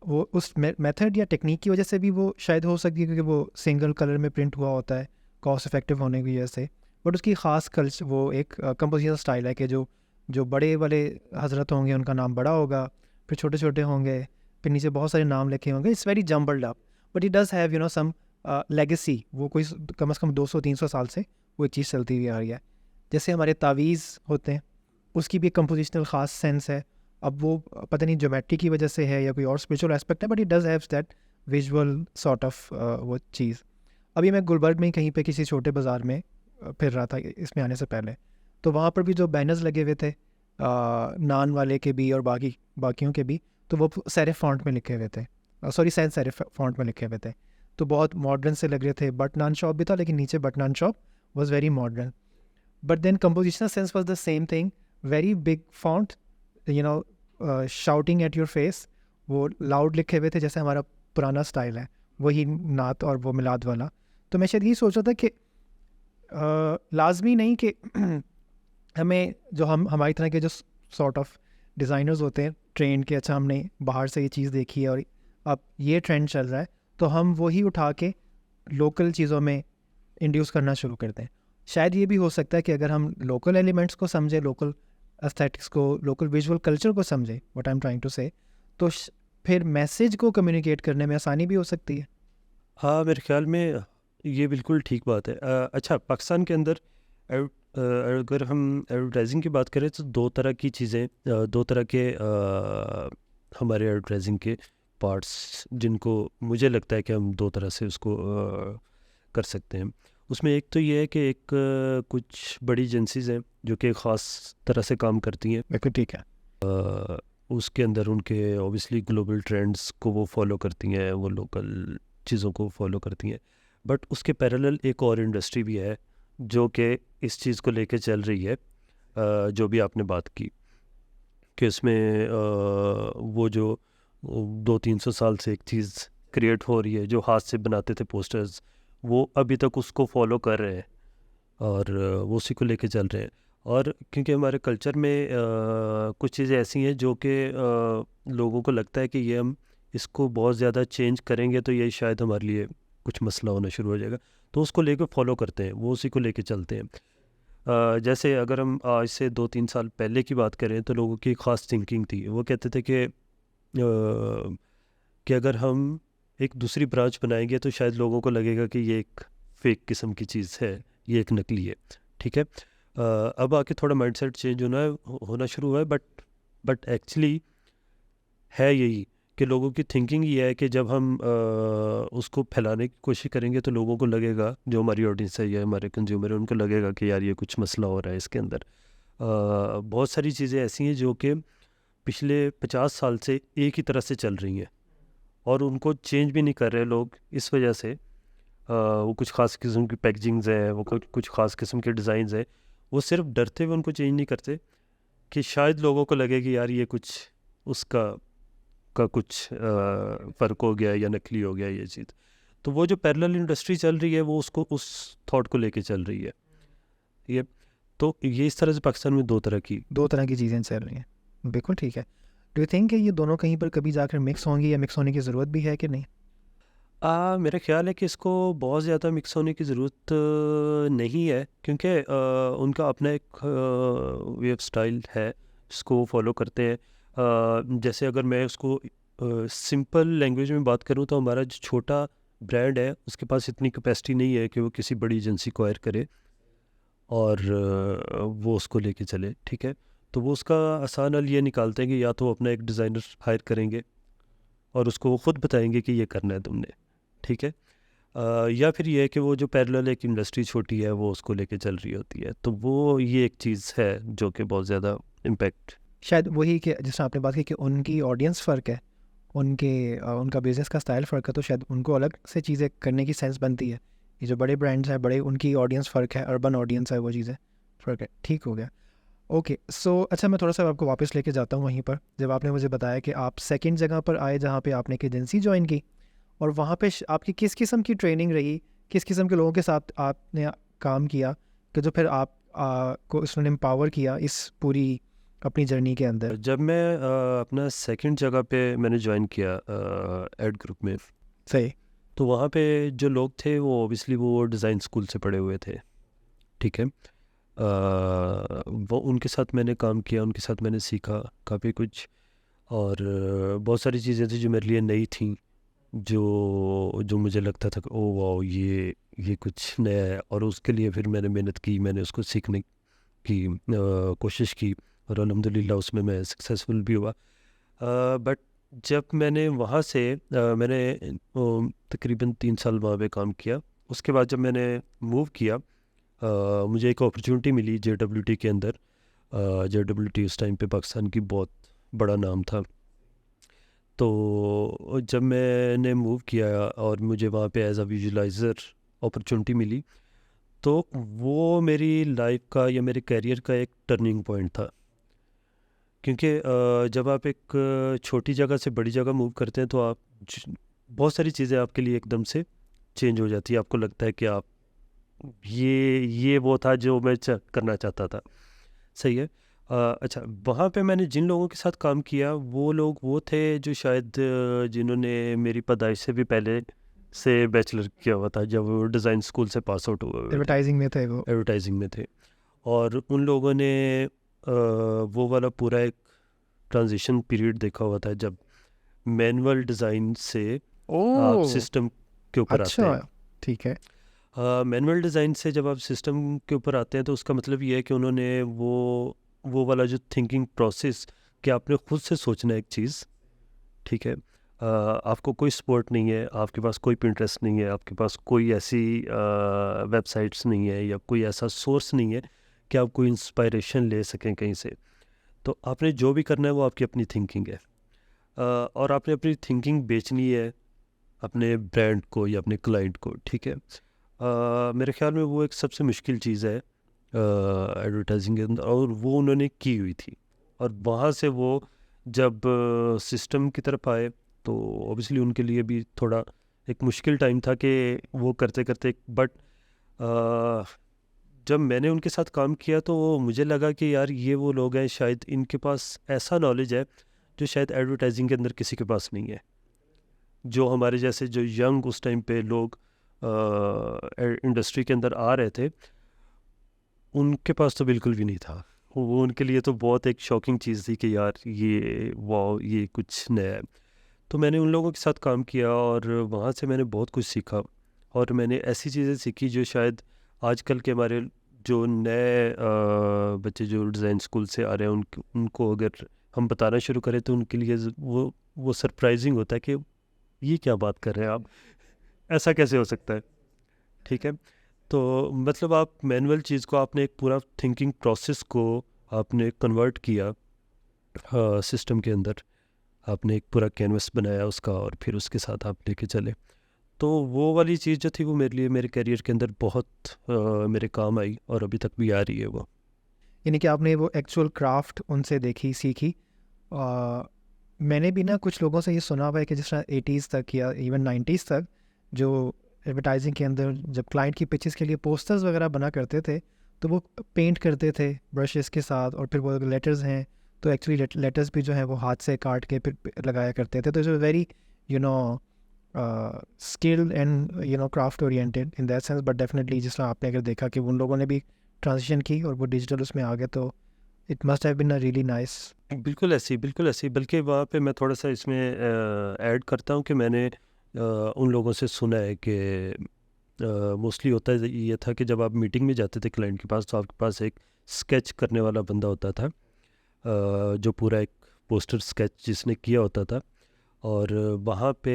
वो उस मेथड या टेक्निक की वजह से भी वो शायद हो सकती है, क्योंकि वो सिंगल कलर में प्रिंट हुआ होता है कॉस्ट इफेक्टिव होने की वजह से। बट उसकी ख़ास कल्चर वो एक कंपोजिशन स्टाइल है कि जो जो बड़े वाले हजरत होंगे उनका नाम बड़ा होगा, फिर छोटे छोटे होंगे, फिर नीचे बहुत सारे नाम लिखे होंगे। It's very jumbled up, but it does have some legacy. वो कोई कम से कम 200-300 साल से वो एक चीज़ चलती हुई आ रही है। जैसे हमारे तावीज़ होते हैं, उसकी भी एक कंपोजिशनल ख़ास सेंस है। अब वो पता नहीं ज्योमेट्री की वजह से है या कोई और स्पिरिचुअल एस्पेक्ट है, but it does have that visual sort of वो चीज़। अभी मैं गुलबर्ग में कहीं पे किसी छोटे बाज़ार में फिर रहा था इसमें आने से पहले, तो वहाँ पर भी जो बैनर्स लगे हुए थे नान वाले के भी और बाकियों के भी, तो वो सेरिफ फॉन्ट में लिखे हुए थे, सॉरी सैंस सेरिफ फॉन्ट में लिखे हुए थे। तो बहुत मॉडर्न से लग रहे थे। बट नान शॉप भी था, लेकिन नीचे but naan shop was very modern. But then compositional sense was the same thing, very big font, shouting at your face. वो लाउड लिखे हुए थे जैसे हमारा पुराना स्टाइल है, वही नात और वो मिलाद वाला। तो मैं शायद यही सोच रहा था कि लाजमी नहीं कि हमें जो हमारी तरह के जो सॉर्ट ऑफ डिज़ाइनर्स होते हैं ट्रेन के, अच्छा हमने बाहर से ये चीज़ देखी है और अब ये ट्रेंड चल रहा है, तो हम वही उठा के लोकल चीज़ों में इंड्यूस करना शुरू करते हैं। शायद ये भी हो सकता है कि अगर हम लोकल एलिमेंट्स को समझें, लोकल एस्थेटिक्स को, लोकल विजुअल कल्चर को समझें, what I am trying to say, तो फिर मैसेज को कम्युनिकेट करने में आसानी भी हो सकती है। हाँ, मेरे ख्याल में ये बिल्कुल ठीक बात है। अच्छा, पाकिस्तान के अंदर अगर हम एडवर्टाइजिंग की बात करें तो दो तरह की चीज़ें, दो तरह के हमारे एडवर्टाइजिंग के पार्ट्स, जिनको मुझे लगता है कि हम दो तरह से उसको कर सकते हैं। उसमें एक तो ये है कि एक कुछ बड़ी एजेंसीज़ हैं जो कि ख़ास तरह से काम करती हैं। बिल्कुल ठीक है। उसके अंदर उनके ऑब्वियसली ग्लोबल ट्रेंड्स को वो फॉलो करती हैं, वो लोकल चीज़ों को फॉलो करती हैं। बट उसके पैरेलल एक और इंडस्ट्री भी है जो कि इस चीज़ को लेके चल रही है, जो भी आपने बात की कि इसमें वो जो 200-300 साल से एक चीज़ क्रिएट हो रही है, जो हाथ से बनाते थे पोस्टर्स, वो अभी तक उसको फॉलो कर रहे हैं और वो उसी को लेके चल रहे हैं। और क्योंकि हमारे कल्चर में कुछ चीज़ें ऐसी हैं जो कि लोगों को लगता है कि ये हम इसको बहुत ज़्यादा चेंज करेंगे तो ये शायद हमारे लिए कुछ मसला होना शुरू हो जाएगा, तो उसको लेके फॉलो करते हैं, वो उसी को लेके चलते हैं। जैसे अगर हम आज से 2-3 साल पहले की बात करें तो लोगों की ख़ास थिंकिंग थी, वो कहते थे कि अगर हम एक दूसरी ब्रांच बनाएंगे तो शायद लोगों को लगेगा कि ये एक फेक किस्म की चीज़ है, ये एक नकली है। ठीक है, अब आके थोड़ा माइंडसेट चेंज होना शुरू हुआ है, बट एक्चुअली है यही कि लोगों की थिंकिंग ये है कि जब हम उसको फैलाने की कोशिश करेंगे तो लोगों को लगेगा, जो हमारी ऑडियंस है या हमारे कंज्यूमर है, उनको लगेगा कि यार ये कुछ मसला हो रहा है इसके अंदर। बहुत सारी चीज़ें ऐसी हैं जो कि पिछले 50 साल से एक ही तरह से चल रही हैं और उनको चेंज भी नहीं कर रहे लोग, इस वजह से वो कुछ ख़ास किस्म की पैकेजिंग्स हैं, वो कुछ ख़ास किस्म के डिज़ाइंस हैं, वो सिर्फ डरते हुए उनको चेंज नहीं करते कि शायद लोगों को लगे कि यार ये कुछ उसका कुछ फ़र्क हो गया या नकली हो गया ये चीज़। तो वो जो पैरेलल इंडस्ट्री चल रही है वो उसको उस थॉट को लेके चल रही है। ये तो ये इस तरह से पाकिस्तान में दो तरह की चीज़ें चल रही हैं, बिल्कुल ठीक है। डू यू थिंक कि ये दोनों कहीं पर कभी जाकर मिक्स होंगी या मिक्स होने की ज़रूरत भी है कि नहीं? मेरा ख्याल है कि इसको बहुत ज़्यादा मिक्स होने की ज़रूरत नहीं है, क्योंकि उनका अपना एक वे ऑफ स्टाइल है जिसको वो फॉलो करते हैं। जैसे अगर मैं उसको सिंपल लैंग्वेज में बात करूं तो हमारा जो छोटा ब्रांड है उसके पास इतनी कैपेसिटी नहीं है कि वो किसी बड़ी एजेंसी को हायर करे और वो उसको लेके चले। ठीक है, तो वो उसका आसान हल ये निकालते हैं कि या तो अपना एक डिज़ाइनर हायर करेंगे और उसको वो खुद बताएंगे कि ये करना है तुमने, ठीक है। या फिर ये है कि वो जो पैरेलल एक इंडस्ट्री छोटी है वो उसको लेके चल रही होती है, तो वो ये एक चीज़ है जो कि बहुत ज़्यादा इम्पैक्ट। शायद वही कि जिस तरह आपने बात की कि उनकी ऑडियंस फ़र्क है, उनका बिज़नेस का स्टाइल फ़र्क है, तो शायद उनको अलग से चीज़ें करने की सेंस बनती है। ये जो बड़े ब्रांड्स हैं, बड़े उनकी ऑडियंस फ़र्क है, अर्बन ऑडियंस है, वो चीज़ें फ़र्क है। ठीक हो गया। ओके, सो अच्छा, मैं थोड़ा सा आपको वापस लेके जाता हूँ वहीं पर, जब आपने मुझे बताया कि आप सेकंड जगह पर आए जहाँ पे आपने एक एजेंसी ज्वाइन की, और वहाँ पे आपकी किस किस्म की ट्रेनिंग रही, किस किस्म के लोगों के साथ आपने काम किया कि जो फिर आप को उसने एम्पावर किया इस पूरी अपनी जर्नी के अंदर। जब मैं अपना सेकंड जगह पे मैंने ज्वाइन किया एड ग्रुप में, सही। तो वहाँ पे जो लोग थे वो ऑब्वियसली वो डिज़ाइन स्कूल से पढ़े हुए थे, ठीक है। वो उनके साथ मैंने काम किया, उनके साथ मैंने सीखा काफ़ी कुछ, और बहुत सारी चीज़ें थी जो मेरे लिए नई थी, जो जो मुझे लगता था कि ओ वाओ ये कुछ नया है, और उसके लिए फिर मैंने मेहनत की, मैंने उसको सीखने की कोशिश की, और अल्हम्दुलिल्लाह उसमें मैं सक्सेसफुल भी हुआ। बट जब मैंने वहाँ से मैंने तकरीबन 3 साल वहाँ पे काम किया। उसके बाद जब मैंने मूव किया, मुझे एक अपॉर्चुनिटी मिली JWT के अंदर। JWT उस टाइम पे पाकिस्तान की बहुत बड़ा नाम था। तो जब मैंने मूव किया और मुझे वहाँ पे एज अ विजुलाइज़र अपॉर्चुनिटी मिली, तो वो मेरी लाइफ का या मेरे करियर का एक टर्निंग पॉइंट था। क्योंकि जब आप एक छोटी जगह से बड़ी जगह मूव करते हैं तो आप बहुत सारी चीज़ें आपके लिए एकदम से चेंज हो जाती है। आपको लगता है कि आप ये वो था जो मैं करना चाहता था। सही है। अच्छा, वहाँ पे मैंने जिन लोगों के साथ काम किया वो लोग वो थे जो शायद जिन्होंने मेरी पैदाइश से भी पहले से बैचलर किया हुआ था, जब वो डिज़ाइन स्कूल से पास आउट हुए हुए थे, एडवर्टाइजिंग में थे वो। एडवर्टाइजिंग में थे। और उन लोगों ने वो वाला पूरा एक ट्रांजिशन पीरियड देखा हुआ था जब मैनुअल डिज़ाइन से आप ओह, सिस्टम के ऊपर आते अच्छा, हैं। ठीक है। मैनुअल डिज़ाइन से जब आप सिस्टम के ऊपर आते हैं तो उसका मतलब ये है कि उन्होंने वो वाला जो थिंकिंग प्रोसेस कि आपने खुद से सोचना है एक चीज़, ठीक है। आपको कोई सपोर्ट नहीं है, आपके पास कोई पिंटरेस्ट नहीं है, आपके पास कोई ऐसी वेबसाइट्स नहीं है या कोई ऐसा सोर्स नहीं है कि आप कोई इंस्पायरेशन ले सकें कहीं से। तो आपने जो भी करना है वो आपकी अपनी थिंकिंग है। और आपने अपनी थिंकिंग बेचनी है अपने ब्रांड को या अपने क्लाइंट को, ठीक है। मेरे ख्याल में वो एक सबसे मुश्किल चीज़ है एडवर्टाइजिंग के अंदर, और वो उन्होंने की हुई थी। और वहाँ से वो जब सिस्टम की तरफ आए तो ऑब्वियसली उनके लिए भी थोड़ा एक मुश्किल टाइम था कि वो करते करते, बट जब मैंने उनके साथ काम किया तो मुझे लगा कि यार ये वो लोग हैं शायद इनके पास ऐसा नॉलेज है जो शायद एडवर्टाइजिंग के अंदर किसी के पास नहीं है। जो हमारे जैसे जो यंग उस टाइम पे लोग इंडस्ट्री के अंदर आ रहे थे उनके पास तो बिल्कुल भी नहीं था। वो उनके लिए तो बहुत एक शॉकिंग चीज़ थी कि यार ये वाह ये कुछ नया है। तो मैंने उन लोगों के साथ काम किया और वहाँ से मैंने बहुत कुछ सीखा, और मैंने ऐसी चीज़ें सीखी जो शायद आजकल के हमारे जो नए बच्चे जो डिज़ाइन स्कूल से आ रहे हैं उनको अगर हम बताना शुरू करें तो उनके लिए वो सरप्राइजिंग होता है कि ये क्या बात कर रहे हैं आप, ऐसा कैसे हो सकता है, ठीक है। तो मतलब आप मैनुअल चीज़ को आपने एक पूरा थिंकिंग प्रोसेस को आपने कन्वर्ट किया सिस्टम के अंदर, आपने एक पूरा कैनवस बनाया उसका और फिर उसके साथ आप लेके चले। तो वो वाली चीज़ जो थी वो मेरे लिए मेरे करियर के अंदर बहुत मेरे काम आई और अभी तक भी आ रही है वो। यानी कि आपने वो एक्चुअल क्राफ्ट उनसे देखी, सीखी। मैंने भी ना कुछ लोगों से ये सुना हुआ है कि जिस तरह 80s तक या इवन 90s तक जो एडवर्टाइजिंग के अंदर जब क्लाइंट की पिचेस के लिए पोस्टर्स वगैरह बना करते थे तो वो पेंट करते थे ब्रशेस के साथ, और फिर वो लेटर्स हैं तो एक्चुअली लेटर्स भी जो है वो हाथ से काट के फिर लगाया करते थे। तो it's very you know skilled and craft oriented in that sense, but definitely जिस तरह आपने अगर देखा कि उन लोगों ने भी ट्रांजिशन की और वो डिजिटल उसमें आ गए, तो it must have been a really nice. बिल्कुल ऐसी, बिल्कुल ऐसी। बल्कि वहाँ पे मैं थोड़ा सा इसमें ऐड करता हूँ कि मैंने उन लोगों से सुना है कि मोस्टली होता है ये था कि जब आप मीटिंग में जाते थे क्लाइंट के पास तो आपके पास एक स्केच करने वाला बंदा होता था, जो पूरा एक पोस्टर स्केच जिसने किया होता था, और वहाँ पे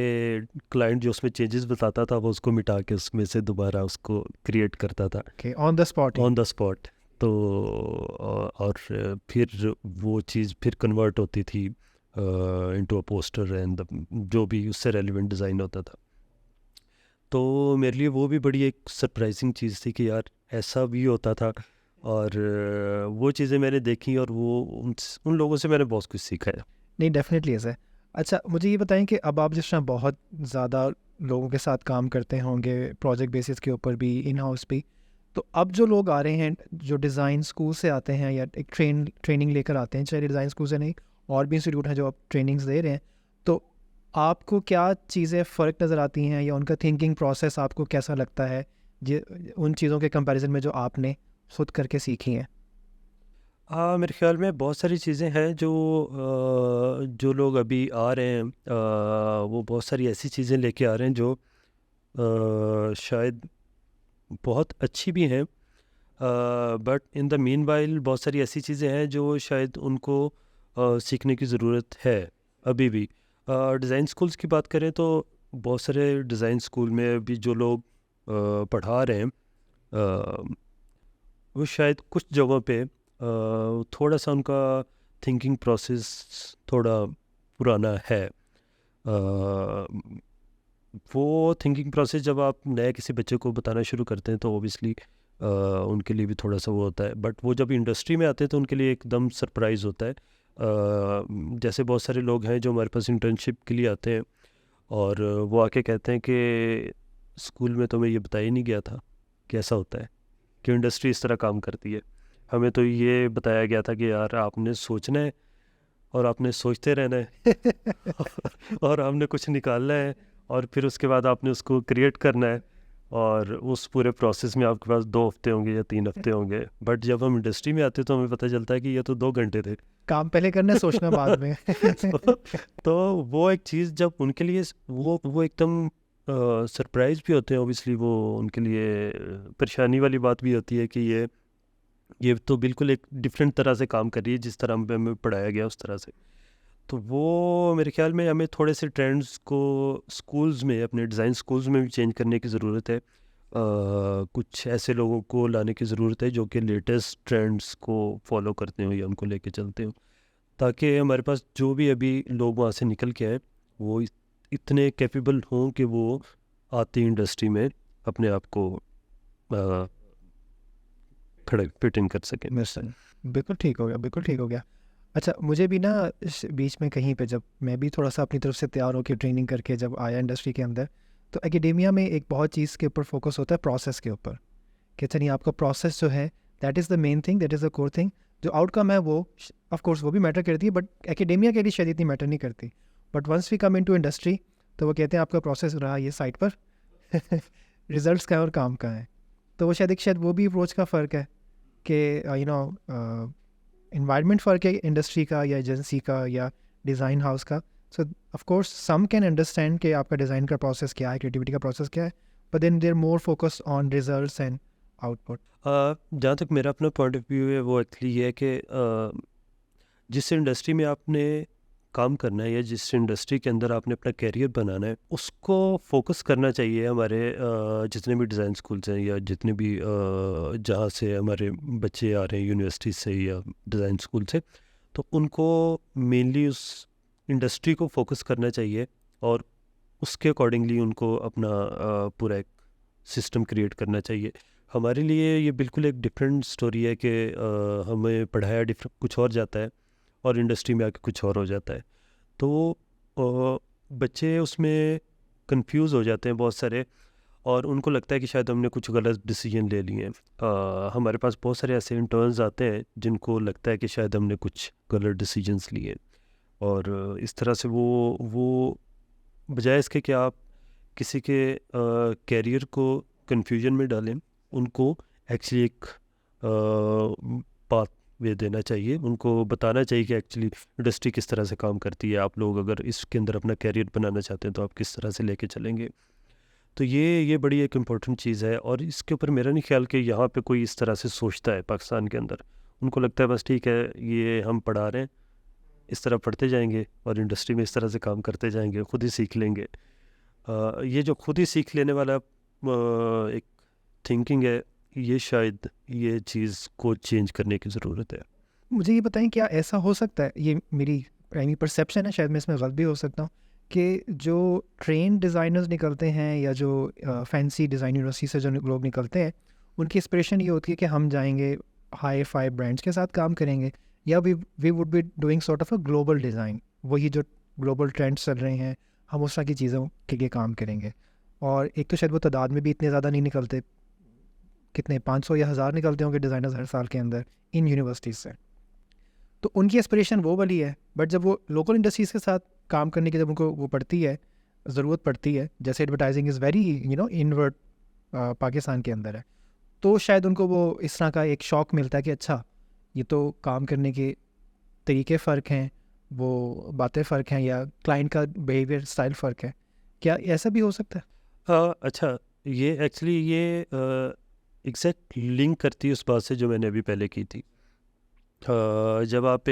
क्लाइंट जो उसमें चेंजेस बताता था वो उसको मिटा के उसमें से दोबारा उसको क्रिएट करता था okay, on the spot he. On the spot. तो और फिर वो चीज़ फिर कन्वर्ट होती थी इनटू अ पोस्टर एंड जो भी उससे रेलिवेंट डिज़ाइन होता था। तो मेरे लिए वो भी बड़ी एक सरप्राइजिंग चीज़ थी कि यार ऐसा भी होता था। और वो चीज़ें मैंने देखी और वो उन लोगों से मैंने बहुत कुछ सीखा है। नहीं, डेफिनेटली ऐसा है। अच्छा, मुझे ये बताएं कि अब आप जिस तरह बहुत ज़्यादा लोगों के साथ काम करते होंगे, प्रोजेक्ट बेसिस के ऊपर भी, इन हाउस भी, तो अब जो लोग आ रहे हैं जो डिज़ाइन स्कूल से आते हैं या एक ट्रेनिंग लेकर आते हैं, चाहे डिज़ाइन स्कूल से नहीं और भी इंस्टीट्यूट हैं जो आप ट्रेनिंग्स दे रहे हैं, तो आपको क्या चीज़ें फ़र्क नज़र आती हैं या उनका थिंकिंग प्रोसेस आपको कैसा लगता है उन चीज़ों के कंपैरिजन में जो आपने खुद करके सीखी हैं? हाँ, मेरे ख्याल में बहुत सारी चीज़ें हैं जो लोग अभी आ रहे हैं, वो बहुत सारी ऐसी चीज़ें लेके आ रहे हैं जो शायद बहुत अच्छी भी हैं, but in the mean while बहुत सारी ऐसी चीज़ें हैं जो शायद उनको सीखने की ज़रूरत है अभी भी। डिज़ाइन स्कूल्स की बात करें तो बहुत सारे डिज़ाइन स्कूल में अभी जो लोग पढ़ा रहे हैं, वो शायद कुछ जगहों पे थोड़ा सा उनका थिंकिंग प्रोसेस थोड़ा पुराना है। वो थिंकिंग प्रोसेस जब आप नए किसी बच्चे को बताना शुरू करते हैं तो ओबियसली उनके लिए भी थोड़ा सा वो होता है, बट वो जब इंडस्ट्री में आते हैं तो उनके लिए एकदम सरप्राइज़ होता है। जैसे बहुत सारे लोग हैं जो हमारे पास इंटर्नशिप के लिए आते हैं और वो आके कहते हैं कि स्कूल में तो मैं ये बताया ही नहीं गया था कैसा होता है कि इंडस्ट्री इस तरह काम करती है। हमें तो ये बताया गया था कि यार आपने सोचना है और आपने सोचते रहना है और हमने कुछ निकालना है और फिर उसके बाद आपने उसको क्रिएट करना है और उस पूरे प्रोसेस में आपके पास 2 हफ्ते होंगे या 3 हफ्ते होंगे। बट जब हम इंडस्ट्री में आते हैं तो हमें पता चलता है कि ये तो 2 घंटे थे। काम पहले करना है, सोचना बाद में। तो, तो वो एक चीज़ जब उनके लिए वो एकदम सरप्राइज भी होते हैं, ओबियसली वो उनके लिए परेशानी वाली बात भी होती है कि ये तो बिल्कुल एक डिफरेंट तरह से काम कर रही है जिस तरह हमें पढ़ाया गया उस तरह से। तो वो मेरे ख्याल में हमें थोड़े से ट्रेंड्स को स्कूल्स में, अपने डिज़ाइन स्कूल्स में भी चेंज करने की ज़रूरत है। कुछ ऐसे लोगों को लाने की ज़रूरत है जो कि लेटेस्ट ट्रेंड्स को फॉलो करते हो या उनको लेके चलते हो, ताकि हमारे पास जो भी अभी लोग वहाँ से निकल के आए वो इतने कैपेबल हों कि वो आती इंडस्ट्री में अपने आप को खड़े फिट इन कर सकें। मिसल बिल्कुल ठीक हो गया, बिल्कुल ठीक हो गया। अच्छा, मुझे भी ना इस बीच में कहीं पे जब मैं भी थोड़ा सा अपनी तरफ से तैयार होकर ट्रेनिंग करके जब आया इंडस्ट्री के अंदर, तो एकेडेमिया में एक बहुत चीज़ के ऊपर फोकस होता है, प्रोसेस के ऊपर, कि अच्छा नहीं, आपका प्रोसेस जो है that is the main thing, that is the core thing. जो आउटकम है वो ऑफ कोर्स वो भी मैटर करती है, बट एकेडेमिया के लिए शायद इतनी मैटर नहीं करती। But once we come into industry तो वो कहते हैं आपका प्रोसेस रहा ये साइड पर रिजल्ट्स का है और काम का है। तो वो शायद वो भी अप्रोच का फ़र्क है कि इन्वायरमेंट फ़र्क है इंडस्ट्री का या एजेंसी का या डिज़ाइन हाउस का। So of course some can understand कि आपका डिज़ाइन का प्रोसेस क्या है, क्रिएटिविटी का प्रोसेस क्या है, but then there more focus on results and output. जहाँ तक मेरा अपना पॉइंट ऑफ व्यू है वो एक्चुअली ये है कि जिस इंडस्ट्री में आपने काम करना है या जिस इंडस्ट्री के अंदर आपने अपना कैरियर बनाना है उसको फोकस करना चाहिए। हमारे जितने भी डिज़ाइन स्कूल्स हैं या जितने भी जहाँ से हमारे बच्चे आ रहे हैं यूनिवर्सिटी से या डिज़ाइन स्कूल से, तो उनको मेनली उस इंडस्ट्री को फोकस करना चाहिए और उसके अकॉर्डिंगली उनको अपना पूरा एक सिस्टम क्रिएट करना चाहिए। हमारे लिए ये बिल्कुल एक डिफरेंट स्टोरी है कि हमें पढ़ाया डिफरेंट कुछ और जाता है और इंडस्ट्री में आके कुछ और हो जाता है। तो बच्चे उसमें कंफ्यूज हो जाते हैं बहुत सारे और उनको लगता है कि शायद हमने कुछ गलत डिसीजन ले लिए हैं। हमारे पास बहुत सारे ऐसे इंटर्न्स आते हैं जिनको लगता है कि शायद हमने कुछ गलत डिसीजंस लिए और इस तरह से वो बजाय इसके कि आप किसी के कैरियर को कंफ्यूजन में डालें, उनको एक्चुअली एक पाथ वे देना चाहिए, उनको बताना चाहिए कि एक्चुअली इंडस्ट्री किस तरह से काम करती है। आप लोग अगर इसके अंदर अपना कैरियर बनाना चाहते हैं तो आप किस तरह से लेके चलेंगे। तो ये बड़ी एक इम्पोर्टेंट चीज़ है और इसके ऊपर मेरा नहीं ख्याल कि यहाँ पे कोई इस तरह से सोचता है पाकिस्तान के अंदर। उनको लगता है बस ठीक है ये हम पढ़ा रहे हैं इस तरह पढ़ते जाएंगे और इंडस्ट्री में इस तरह से काम करते जाएंगे, खुद ही सीख लेंगे। ये जो खुद ही सीख लेने वाला एक थिंकिंग है, ये शायद ये चीज़ को चेंज करने की ज़रूरत है। मुझे ये बताएं, क्या ऐसा हो सकता है, ये मेरी प्राइमरी परसेप्शन है, शायद मैं इसमें गलत भी हो सकता हूँ, कि जो ट्रेन डिज़ाइनर्स निकलते हैं या जो फैंसी डिज़ाइन यूनिवर्सिटी से जो लोग निकलते हैं, उनकी इंस्पिरेशन ये होती है कि हम जाएंगे हाई फाई ब्रांड्स के साथ काम करेंगे, या we would be doing sort of a global design, वही जो ग्लोबल ट्रेंड्स चल रहे हैं, हम उस तरह की चीज़ों के लिए काम करेंगे। और एक तो शायद वो तादाद में भी इतने ज़्यादा नहीं निकलते, कितने 500 या 1000 निकलते होंगे डिज़ाइनर्स हर साल के अंदर इन यूनिवर्सिटीज़ से। तो उनकी एस्पिरेशन वो वाली है, बट जब वो लोकल इंडस्ट्रीज़ के साथ काम करने की जब उनको वो पड़ती है, ज़रूरत पड़ती है, जैसे advertising is very invert Pakistan के अंदर है, तो शायद उनको वो इस तरह का एक शौक मिलता है कि अच्छा, ये तो काम करने के तरीके फ़र्क हैं, वो बातें फ़र्क हैं, या क्लाइंट का बिहेवियर स्टाइल फ़र्क है। क्या ऐसा भी हो सकता है? अच्छा, ये एक्चुअली ये एग्जैक्ट लिंक करती है उस बात से जो मैंने अभी पहले की थी। जब आप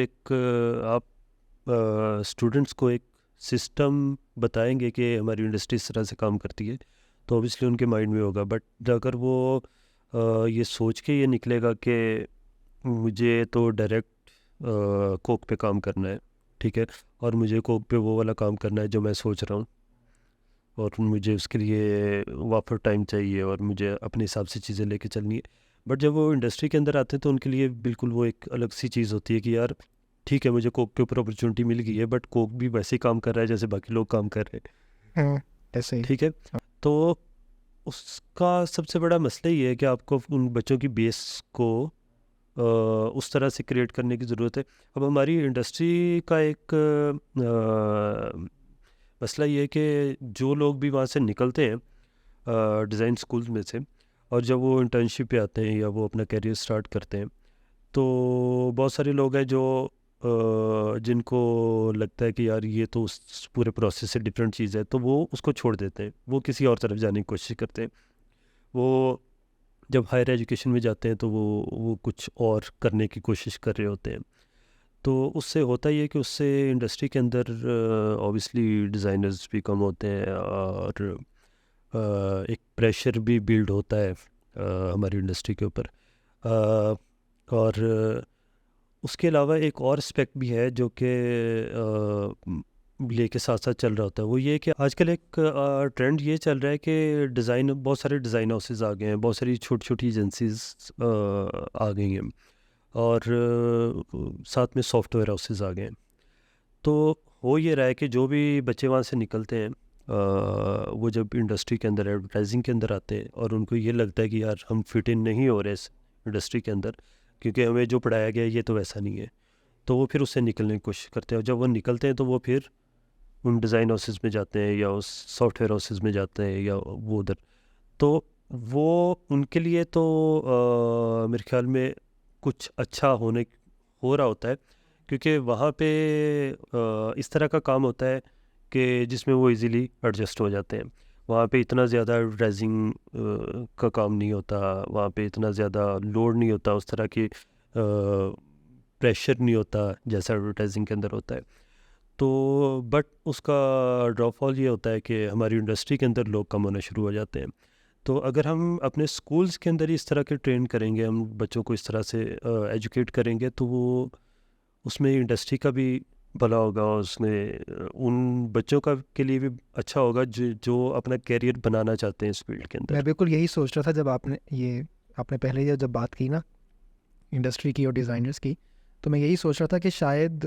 स्टूडेंट्स को एक सिस्टम बताएंगे कि हमारी इंडस्ट्री इस तरह से काम करती है, तो ऑब्वियसली उनके माइंड में होगा। बट अगर वो ये सोच के ये निकलेगा कि मुझे तो डायरेक्ट कोक पे काम करना है, ठीक है, और मुझे कोक पे वो वाला काम करना है जो मैं सोच रहा हूँ, और मुझे उसके लिए वापस टाइम चाहिए और मुझे अपने हिसाब से चीज़ें लेके चलनी है। बट जब वो इंडस्ट्री के अंदर आते हैं तो उनके लिए बिल्कुल वो एक अलग सी चीज़ होती है कि यार ठीक है, मुझे कोक के ऊपर अपॉर्चुनिटी मिल गई है, बट कोक भी वैसे ही काम कर रहा है जैसे बाकी लोग काम कर रहे हैं, ऐसे ही। ठीक है। तो उसका सबसे बड़ा मसला ये है कि आपको उन बच्चों की बेस को उस तरह से क्रिएट करने की ज़रूरत है। अब हमारी इंडस्ट्री का एक मसला ये है कि जो लोग भी वहाँ से निकलते हैं डिज़ाइन स्कूल में से, और जब वो इंटर्नशिप पे आते हैं या वो अपना करियर स्टार्ट करते हैं, तो बहुत सारे लोग हैं जो जिनको लगता है कि यार ये तो उस पूरे प्रोसेस से डिफरेंट चीज़ है, तो वो उसको छोड़ देते हैं, वो किसी और तरफ जाने की कोशिश करते हैं। वो जब हायर एजुकेशन में जाते हैं तो वो कुछ और करने की कोशिश कर रहे होते हैं। तो उससे होता ही है कि उससे इंडस्ट्री के अंदर ऑब्वियसली डिज़ाइनर्स भी कम होते हैं, और एक प्रेशर भी बिल्ड होता है हमारी इंडस्ट्री के ऊपर। और उसके अलावा एक और एस्पेक्ट भी है जो कि लेके साथ साथ चल रहा होता है, वो ये कि आजकल एक ट्रेंड ये चल रहा है कि बहुत सारे डिज़ाइन हाउसेज आ गए हैं, बहुत सारी छोटी छोटी एजेंसीज आ गई हैं, और साथ में सॉफ्टवेयर हाउसेज आ गए हैं। तो हो ये रहा है कि जो भी बच्चे वहाँ से निकलते हैं, वो जब इंडस्ट्री के अंदर एडवर्टाइजिंग के अंदर आते हैं और उनको ये लगता है कि यार हम फिट इन नहीं हो रहे इस इंडस्ट्री के अंदर, क्योंकि हमें जो पढ़ाया गया है ये तो वैसा नहीं है, तो वो फिर उससे निकलने की कोशिश करते हैं। और जब वो निकलते हैं तो वो फिर उन डिज़ाइन हाउसेज में जाते हैं या उस सॉफ्टवेयर हाउसेज में जाते हैं या वो उधर। तो वो उनके लिए तो मेरे ख्याल में कुछ अच्छा हो रहा होता है, क्योंकि वहाँ पे इस तरह का काम होता है कि जिसमें वो इजीली एडजस्ट हो जाते हैं। वहाँ पे इतना ज़्यादा एडवर्टाइजिंग का काम नहीं होता, वहाँ पे इतना ज़्यादा लोड नहीं होता, उस तरह की प्रेशर नहीं होता जैसा एडवर्टाइजिंग के अंदर होता है। तो बट उसका ड्रॉपफॉल ये होता है कि हमारी इंडस्ट्री के अंदर लोग कम होना शुरू हो जाते हैं। तो अगर हम अपने स्कूल्स के अंदर इस तरह के ट्रेन करेंगे, हम बच्चों को इस तरह से एजुकेट करेंगे, तो वो उसमें इंडस्ट्री का भी भला होगा, और उसमें उन बच्चों का के लिए भी अच्छा होगा जो अपना कैरियर बनाना चाहते हैं इस फील्ड के मैं अंदर। बिल्कुल यही सोच रहा था जब आपने पहले जब बात की ना इंडस्ट्री की और डिज़ाइनर्स की, तो मैं यही सोच रहा था कि शायद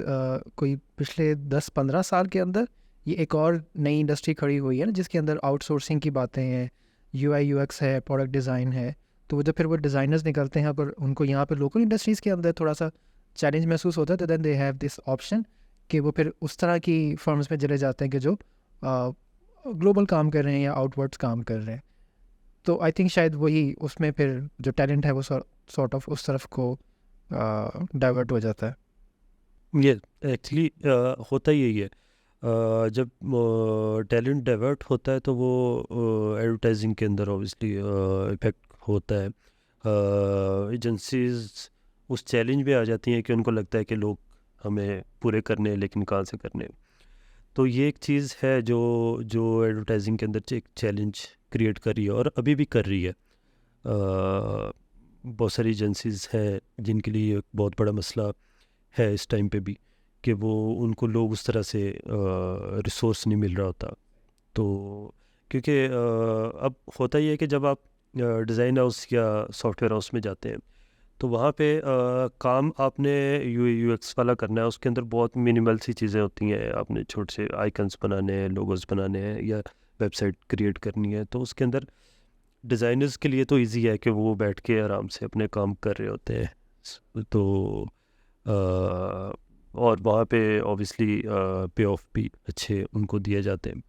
कोई पिछले 10-15 साल के अंदर ये एक और नई इंडस्ट्री खड़ी हुई है ना, जिसके अंदर आउटसोर्सिंग की बातें हैं, UI UX है, प्रोडक्ट डिज़ाइन है। तो वो जब फिर वो डिज़ाइनर्स निकलते हैं, पर उनको यहाँ पर लोकल इंडस्ट्रीज़ के अंदर थोड़ा सा चैलेंज महसूस होता है, तो then they have this option कि वो फिर उस तरह की फर्म्स में चले जाते हैं कि जो ग्लोबल काम कर रहे हैं या आउटवर्ड्स काम कर रहे हैं। तो आई थिंक शायद वही उसमें फिर जो टैलेंट है वो सॉर्ट ऑफ उस तरफ को डाइवर्ट हो जाता है। ये एक्चुअली होता ही यही है। जब टैलेंट डाइवर्ट होता है तो वो एडवर्टाइजिंग के अंदर ऑब्वियसली इफेक्ट होता है। एजेंसीज उस चैलेंज में आ जाती हैं कि उनको लगता है कि लोग हमें पूरे करने हैं, लेकिन कहाँ से करने हैं। तो ये एक चीज़ है जो जो एडवर्टाइजिंग के अंदर एक चैलेंज क्रिएट कर रही है और अभी भी कर रही है। बहुत सारी एजेंसीज़ हैं जिनके लिए एक बहुत बड़ा मसला है इस टाइम पे भी, कि वो उनको लोग उस तरह से रिसोर्स नहीं मिल रहा होता। तो क्योंकि अब होता ही है कि जब आप डिज़ाइन हाउस या सॉफ्टवेयर हाउस में जाते हैं तो वहाँ पे काम आपने यूएक्स वाला करना है। उसके अंदर बहुत मिनिमल सी चीज़ें होती हैं, आपने छोटे से आइकन्स बनाने हैं, लोगोस बनाने हैं या वेबसाइट क्रिएट करनी है। तो उसके अंदर डिज़ाइनर्स के लिए तो इजी है कि वो बैठ के आराम से अपने काम कर रहे होते हैं। तो और वहाँ पे ऑब्वियसली पे ऑफ भी अच्छे उनको दिए जाते हैं।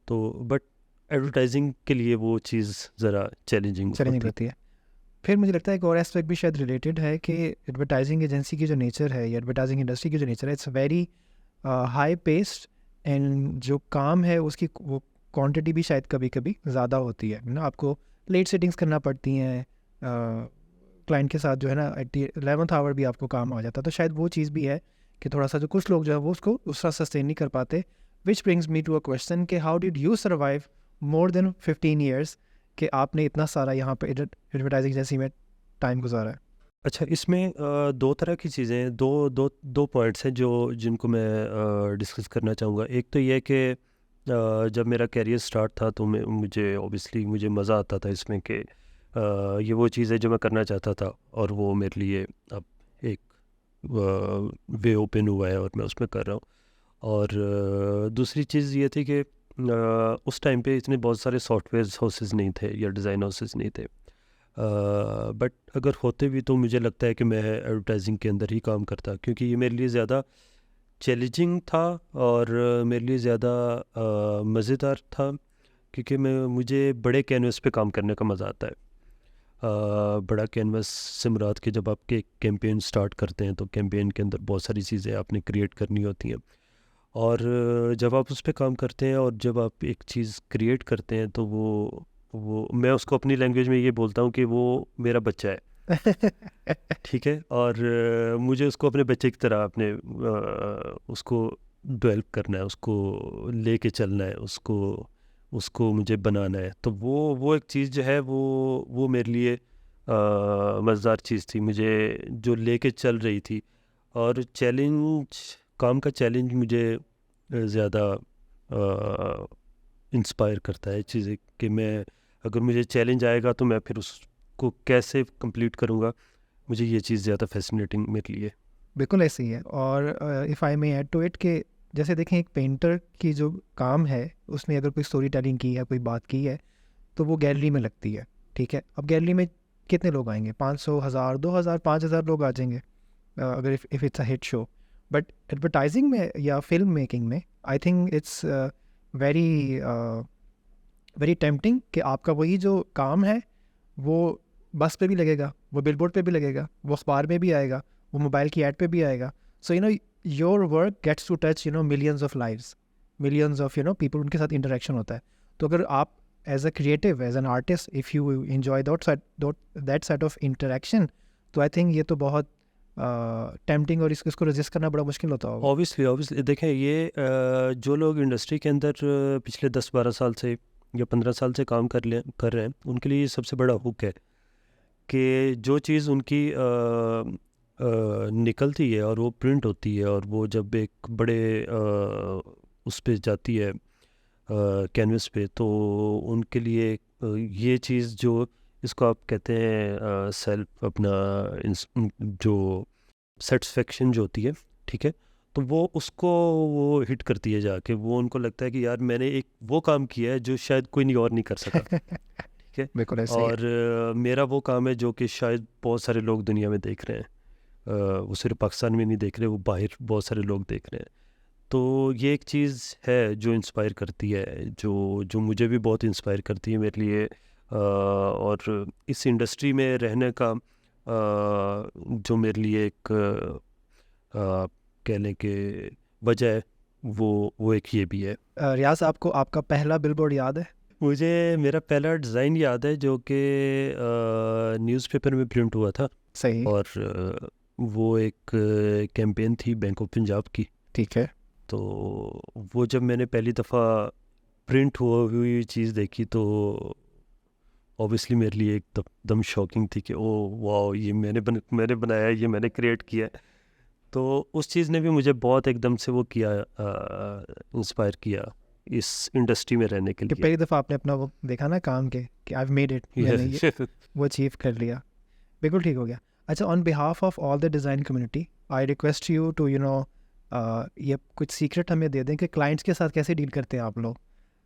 तो बट एडवर्टाइजिंग के लिए वो चीज़ ज़रा चैलेंजिंग चैलेंजिंग होती रहती है। फिर मुझे लगता है एक और एस्पेक्ट भी शायद रिलेटेड है कि एडवर्टाइजिंग एजेंसी की जो नेचर है या एडवर्टाइजिंग इंडस्ट्री की जो नेचर है, it's very high paced and जो काम है उसकी वो क्वांटिटी भी शायद कभी कभी ज़्यादा होती है ना। आपको लेट सेटिंग्स करना पड़ती हैं क्लाइंट के साथ, जो है ना एट दी 11th आवर भी आपको काम आ जाता है। तो शायद वो चीज़ भी है कि थोड़ा सा जो कुछ लोग जो है वो उसको उस तरह सस्टेन नहीं कर पाते। Which brings me to a question कि how did you survive more than 15 years कि आपने इतना सारा यहाँ पे एडवर्टाइजिंग एजेंसी में टाइम गुजारा है। अच्छा, इसमें दो तरह की चीज़ें हैं, दो दो दो पॉइंट्स हैं जो जिनको मैं डिस्कस करना चाहूँगा। एक तो ये है कि जब मेरा कैरियर स्टार्ट था तो मुझे ऑब्वियसली मुझे मज़ा आता था इसमें कि ये वो चीज़ है जो मैं करना चाहता था और वो मेरे लिए अब एक वे ओपन हुआ है और मैं उसमें कर रहा हूँ। और दूसरी चीज़ ये थी कि उस टाइम पे इतने बहुत सारे सॉफ्टवेयर हाउसेस नहीं थे या डिज़ाइन हाउसेस नहीं थे। बट अगर होते भी तो मुझे लगता है कि मैं एडवर्टाइजिंग के अंदर ही काम करता, क्योंकि ये मेरे लिए ज़्यादा चैलेंजिंग था और मेरे लिए ज़्यादा मज़ेदार था, क्योंकि मुझे बड़े कैनवस पे काम करने का मज़ा आता है। बड़ा कैनवस से मुराद कि जब आपके एक कैंपेन स्टार्ट करते हैं तो कैंपेन के अंदर बहुत सारी चीज़ें आपने क्रिएट करनी होती हैं, और जब आप उस पे काम करते हैं और जब आप एक चीज़ क्रिएट करते हैं तो वो मैं उसको अपनी लैंग्वेज में ये बोलता हूँ कि वो मेरा बच्चा है, ठीक है। और मुझे उसको अपने बच्चे की तरह अपने उसको डेवलप करना है, उसको लेके चलना है, उसको उसको मुझे बनाना है। तो वो एक चीज़ जो है वो मेरे लिए मज़ेदार चीज़ थी, मुझे जो लेके चल रही थी। और काम का चैलेंज मुझे ज़्यादा इंस्पायर करता है चीज़ें, कि मैं अगर मुझे चैलेंज आएगा तो मैं फिर उसको कैसे कंप्लीट करूँगा। मुझे ये चीज़ ज़्यादा फैसिनेटिंग मेरे लिए। बिल्कुल ऐसे ही है। और if I may add to it कि जैसे देखें एक पेंटर की जो काम है उसने अगर कोई स्टोरी टेलिंग की है, कोई बात की है, तो वो गैलरी में लगती है, ठीक है। अब गैलरी में कितने लोग आएंगे? 500, 1000, 2000, 5000 लोग आ जाएंगे अगर if it's a hit show. But advertising में या फिल्म मेकिंग में I think it's very very tempting कि आपका वही जो काम है वो बस पे भी लगेगा, वो बिलबोर्ड पे भी लगेगा, वो अखबार में भी आएगा, वो मोबाइल की ऐड पे भी आएगा। So you know your work gets to touch millions of lives, millions of people, उनके साथ इंटरेक्शन होता है। तो अगर आप as a creative, as an artist, if you enjoy that set of interaction, तो आई थिंक ये तो बहुत टेम्पटिंग और इसको रेजिस्ट करना बड़ा मुश्किल होता होगा। ऑब्वियसली देखें, ये जो लोग इंडस्ट्री के अंदर पिछले 10-12 साल से या 15 साल से काम कर रहे हैं, उनके लिए ये सबसे बड़ा हुक है कि जो चीज़ उनकी निकलती है और वो प्रिंट होती है और वो जब एक बड़े उस पे जाती है कैनवस पे, तो उनके लिए ये चीज़ जो इसको आप कहते हैं सेल्फ अपना जो सेटिस्फेक्शन जो होती है, ठीक है, तो वो उसको वो हिट करती है जाके। वो उनको लगता है कि यार मैंने एक वो काम किया है जो शायद कोई नहीं और नहीं कर सका, ठीक है। बिल्कुल ऐसे ही है। और मेरा वो काम है जो कि शायद बहुत सारे लोग दुनिया में देख रहे हैं। वो सिर्फ पाकिस्तान में नहीं देख रहे, वो बाहर बहुत सारे लोग देख रहे हैं। तो ये एक चीज़ है जो इंस्पायर करती है, जो जो मुझे भी बहुत इंस्पायर करती है मेरे लिए। और इस इंडस्ट्री में रहने का जो मेरे लिए एक कह लें कि वजह है, वो एक ये भी है। रियाज, आपको आपका पहला बिलबोर्ड याद है? मुझे मेरा पहला डिज़ाइन याद है जो कि न्यूज़पेपर में प्रिंट हुआ था। सही। और वो एक कैंपेन थी बैंक ऑफ पंजाब की। ठीक है। तो वो जब मैंने पहली दफ़ा प्रिंट हुई चीज़ देखी तो ऑब्वियसली मेरे लिए एकदम शॉकिंग थी कि ओ वाह, ये मैंने बनाया है, ये मैंने क्रिएट किया है। तो उस चीज़ ने भी मुझे बहुत एकदम से वो किया, इंस्पायर किया इस इंडस्ट्री में रहने के कि लिए। पहली दफ़ा आपने अपना वो देखा ना काम के कि आई मेड इट, मैंने ये वो अचीव कर लिया, बिल्कुल ठीक हो गया। अच्छा, on behalf of all the design community I request you to ये कुछ सीक्रेट हमें दे दें कि क्लाइंट्स के साथ कैसे डील करते हैं आप लोग।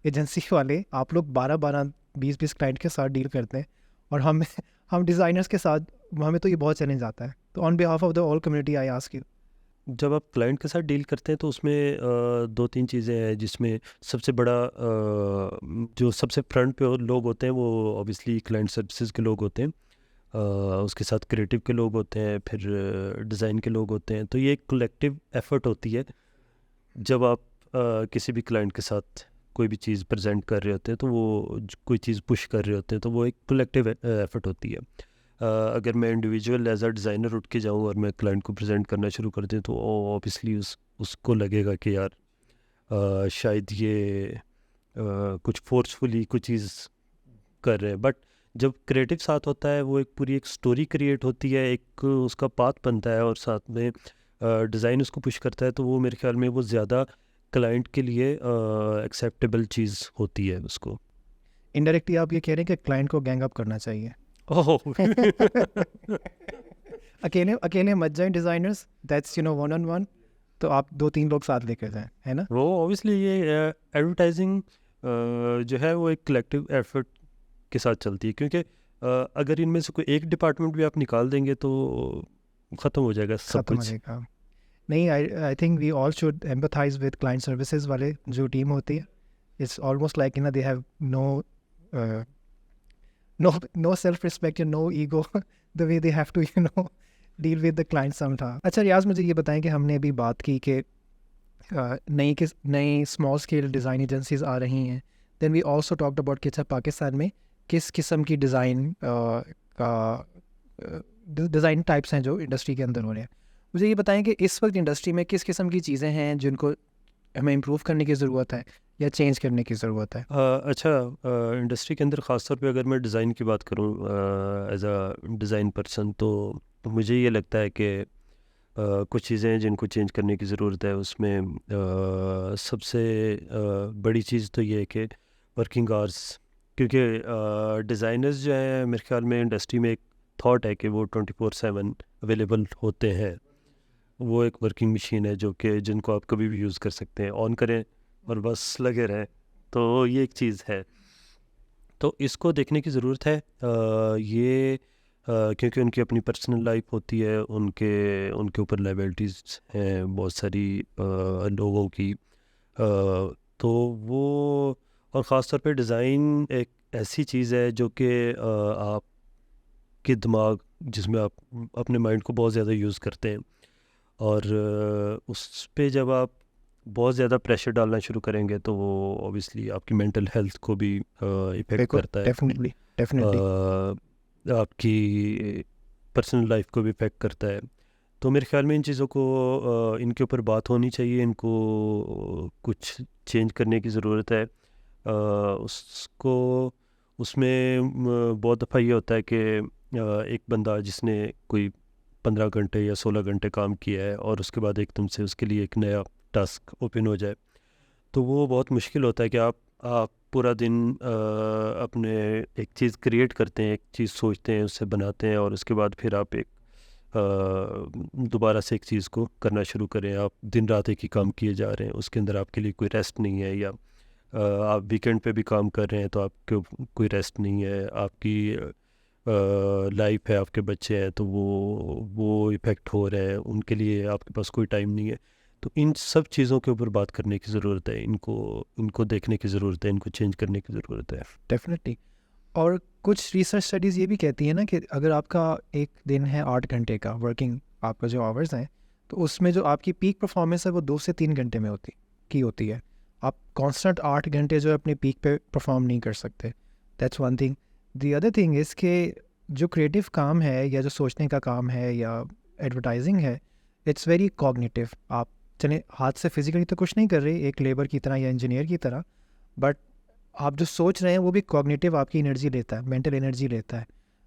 एजेंसी वाले आप लोग 12-12 20-20 क्लाइंट के साथ डील करते हैं और हम डिज़ाइनर्स के साथ हमें तो ये बहुत चैलेंज आता है। तो on behalf of the all community I ask you. जब आप क्लाइंट के साथ डील करते हैं तो उसमें दो तीन चीज़ें हैं, जिसमें सबसे बड़ा जो सबसे फ्रंट पे लोग होते हैं वो ऑब्वियसली क्लाइंट सर्विसेज के लोग होते हैं। उसके साथ क्रिएटिव के लोग होते हैं, फिर डिज़ाइन के लोग होते हैं। तो ये एक कलेक्टिव एफर्ट होती है। जब आप किसी भी क्लाइंट के साथ कोई भी चीज़ प्रेजेंट कर रहे होते हैं तो वो कोई चीज़ पुश कर रहे होते हैं तो वो एक कलेक्टिव एफर्ट होती है। अगर मैं इंडिविजुअल एज अ डिज़ाइनर उठ के जाऊँ और मैं क्लाइंट को प्रेजेंट करना शुरू कर दूँ तो ऑब्वियसली उसको लगेगा कि यार शायद ये कुछ फोर्सफुली कुछ चीज़ कर रहे हैं। बट जब क्रिएटिव साथ होता है वो एक पूरी एक स्टोरी क्रिएट होती है, एक उसका पाथ बनता है और साथ में डिज़ाइन उसको पुश करता है, तो वो मेरे ख्याल में वो ज़्यादा क्लाइंट के लिए एक्सेप्टेबल चीज़ होती है उसको। इनडायरेक्टली आप ये कह रहे हैं कि क्लाइंट को गैंग अप करना चाहिए। ओह अकेले अकेले मत जाएं designers, that's one on one. तो आप 2-3 लोग साथ लेकर जाएं, है ना। वो ऑब्वियसली ये एडवर्टाइजिंग जो है वो एक कलेक्टिव एफर्ट के साथ चलती है, क्योंकि अगर इनमें से कोई एक डिपार्टमेंट भी आप निकाल देंगे तो ख़त्म हो जाएगा सब खत्म हो कुछ। जाएगा। नहीं, I think we all should empathize with client services वाले जो टीम होती है। It's almost like they have no self-respect and no ego the way they have to deal with the client somehow. अच्छा रियाज, मुझे ये बताएं कि हमने अभी बात की कि नई स्मॉल स्केल डिज़ाइन एजेंसीज आ रही हैं। Then we also talked about कि अच्छा पाकिस्तान में किस किस्म की डिज़ाइन टाइप्स हैं जो इंडस्ट्री के अंदर हो रहे हैं। मुझे ये बताएं कि इस वक्त इंडस्ट्री में किस किस्म की चीज़ें हैं जिनको हमें इम्प्रूव करने की ज़रूरत है या चेंज करने की ज़रूरत है। अच्छा, इंडस्ट्री के अंदर ख़ास तौर पे अगर मैं डिज़ाइन की बात करूँ एज अ डिज़ाइन पर्सन, तो मुझे ये लगता है कि कुछ चीज़ें हैं जिनको चेंज करने की ज़रूरत है। उसमें सबसे बड़ी चीज़ तो ये है कि वर्किंग आवर्स, क्योंकि डिज़ाइनर्स जो हैं मेरे ख्याल में इंडस्ट्री में एक थॉट है कि वो 24/7 अवेलेबल होते हैं। वो एक वर्किंग मशीन है जो कि जिनको आप कभी भी यूज़ कर सकते हैं, ऑन करें और बस लगे रहें। तो ये एक चीज़ है, तो इसको देखने की ज़रूरत है। क्योंकि उनकी अपनी पर्सनल लाइफ होती है, उनके ऊपर लायबिलिटीज़ हैं बहुत सारी लोगों की। तो वो, और ख़ास तौर पे डिज़ाइन एक ऐसी चीज़ है जो कि आपके दिमाग, जिसमें आप अपने माइंड को बहुत ज़्यादा यूज़ करते हैं, और उस पे जब आप बहुत ज़्यादा प्रेशर डालना शुरू करेंगे तो वो ऑब्वियसली आपकी मेंटल हेल्थ को भी इफ़ेक्ट करता है। डेफिनेटली। आपकी पर्सनल लाइफ को भी इफ़ेक्ट करता है। तो मेरे ख्याल में इन चीज़ों को इनके ऊपर बात होनी चाहिए, इनको कुछ चेंज करने की ज़रूरत है। उसको उसमें बहुत दफ़ा ये होता है कि एक बंदा जिसने कोई 15 घंटे या 16 घंटे काम किया है और उसके बाद एकदम से उसके लिए एक नया टास्क ओपन हो जाए, तो वो बहुत मुश्किल होता है कि आप पूरा दिन अपने एक चीज़ क्रिएट करते हैं, एक चीज़ सोचते हैं, उससे बनाते हैं, और उसके बाद फिर आप एक दोबारा से एक चीज़ को करना शुरू करें। आप दिन रात एक ही काम किए जा रहे हैं, उसके अंदर आपके लिए कोई रेस्ट नहीं है, या आप वीकेंड पे भी काम कर रहे हैं तो आपको कोई रेस्ट नहीं है। आपकी लाइफ है, आपके बच्चे हैं, तो वो इफ़ेक्ट हो रहे हैं, उनके लिए आपके पास कोई टाइम नहीं है। तो इन सब चीज़ों के ऊपर बात करने की ज़रूरत है, इनको देखने की ज़रूरत है, इनको चेंज करने की ज़रूरत है। डेफिनेटली। और कुछ रिसर्च स्टडीज़ ये भी कहती है ना कि अगर आपका एक दिन है 8 घंटे का वर्किंग, आपका जो आवर्स हैं, तो उसमें जो आपकी पीक परफॉर्मेंस है वो 2 से 3 घंटे में होती है। आप कांस्टेंट 8 घंटे जो है अपने पीक पे परफॉर्म नहीं कर सकते। That's one thing. The other thing is कि जो क्रिएटिव काम है या जो सोचने का काम है या एडवर्टाइजिंग है इट्स वेरी कॉग्निटिव. आप चले हाथ से फिजिकली तो कुछ नहीं कर रहे एक लेबर की तरह या इंजीनियर की तरह, बट आप जो सोच रहे हैं वो भी कॉग्निटिव आपकी एनर्जी लेता है, मेंटल एनर्जी लेता है.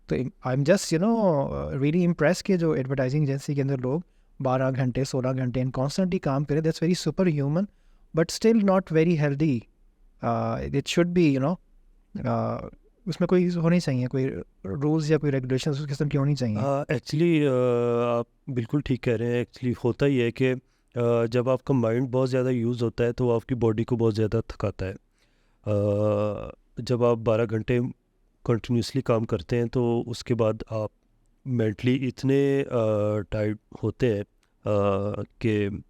तो I am just really impress के जो एडवर्टाइजिंग एजेंसी के अंदर लोग 12 घंटे 16 घंटे इन कॉन्स्टेंटली काम करें. That's very super human but still not very healthy. It should be उसमें कोई होनी चाहिए, कोई रूल्स या कोई रेगुलेशन उस किस्म की होनी चाहिए. एक्चुअली आप बिल्कुल ठीक कह रहे हैं. एक्चुअली होता ही है कि जब आपका माइंड बहुत ज़्यादा यूज़ होता है तो वो आपकी बॉडी को बहुत ज़्यादा थकाता है. जब आप 12 घंटे कंटिन्यूसली काम करते हैं तो उसके बाद आप मेंटली इतने टाइर्ड होते हैं कि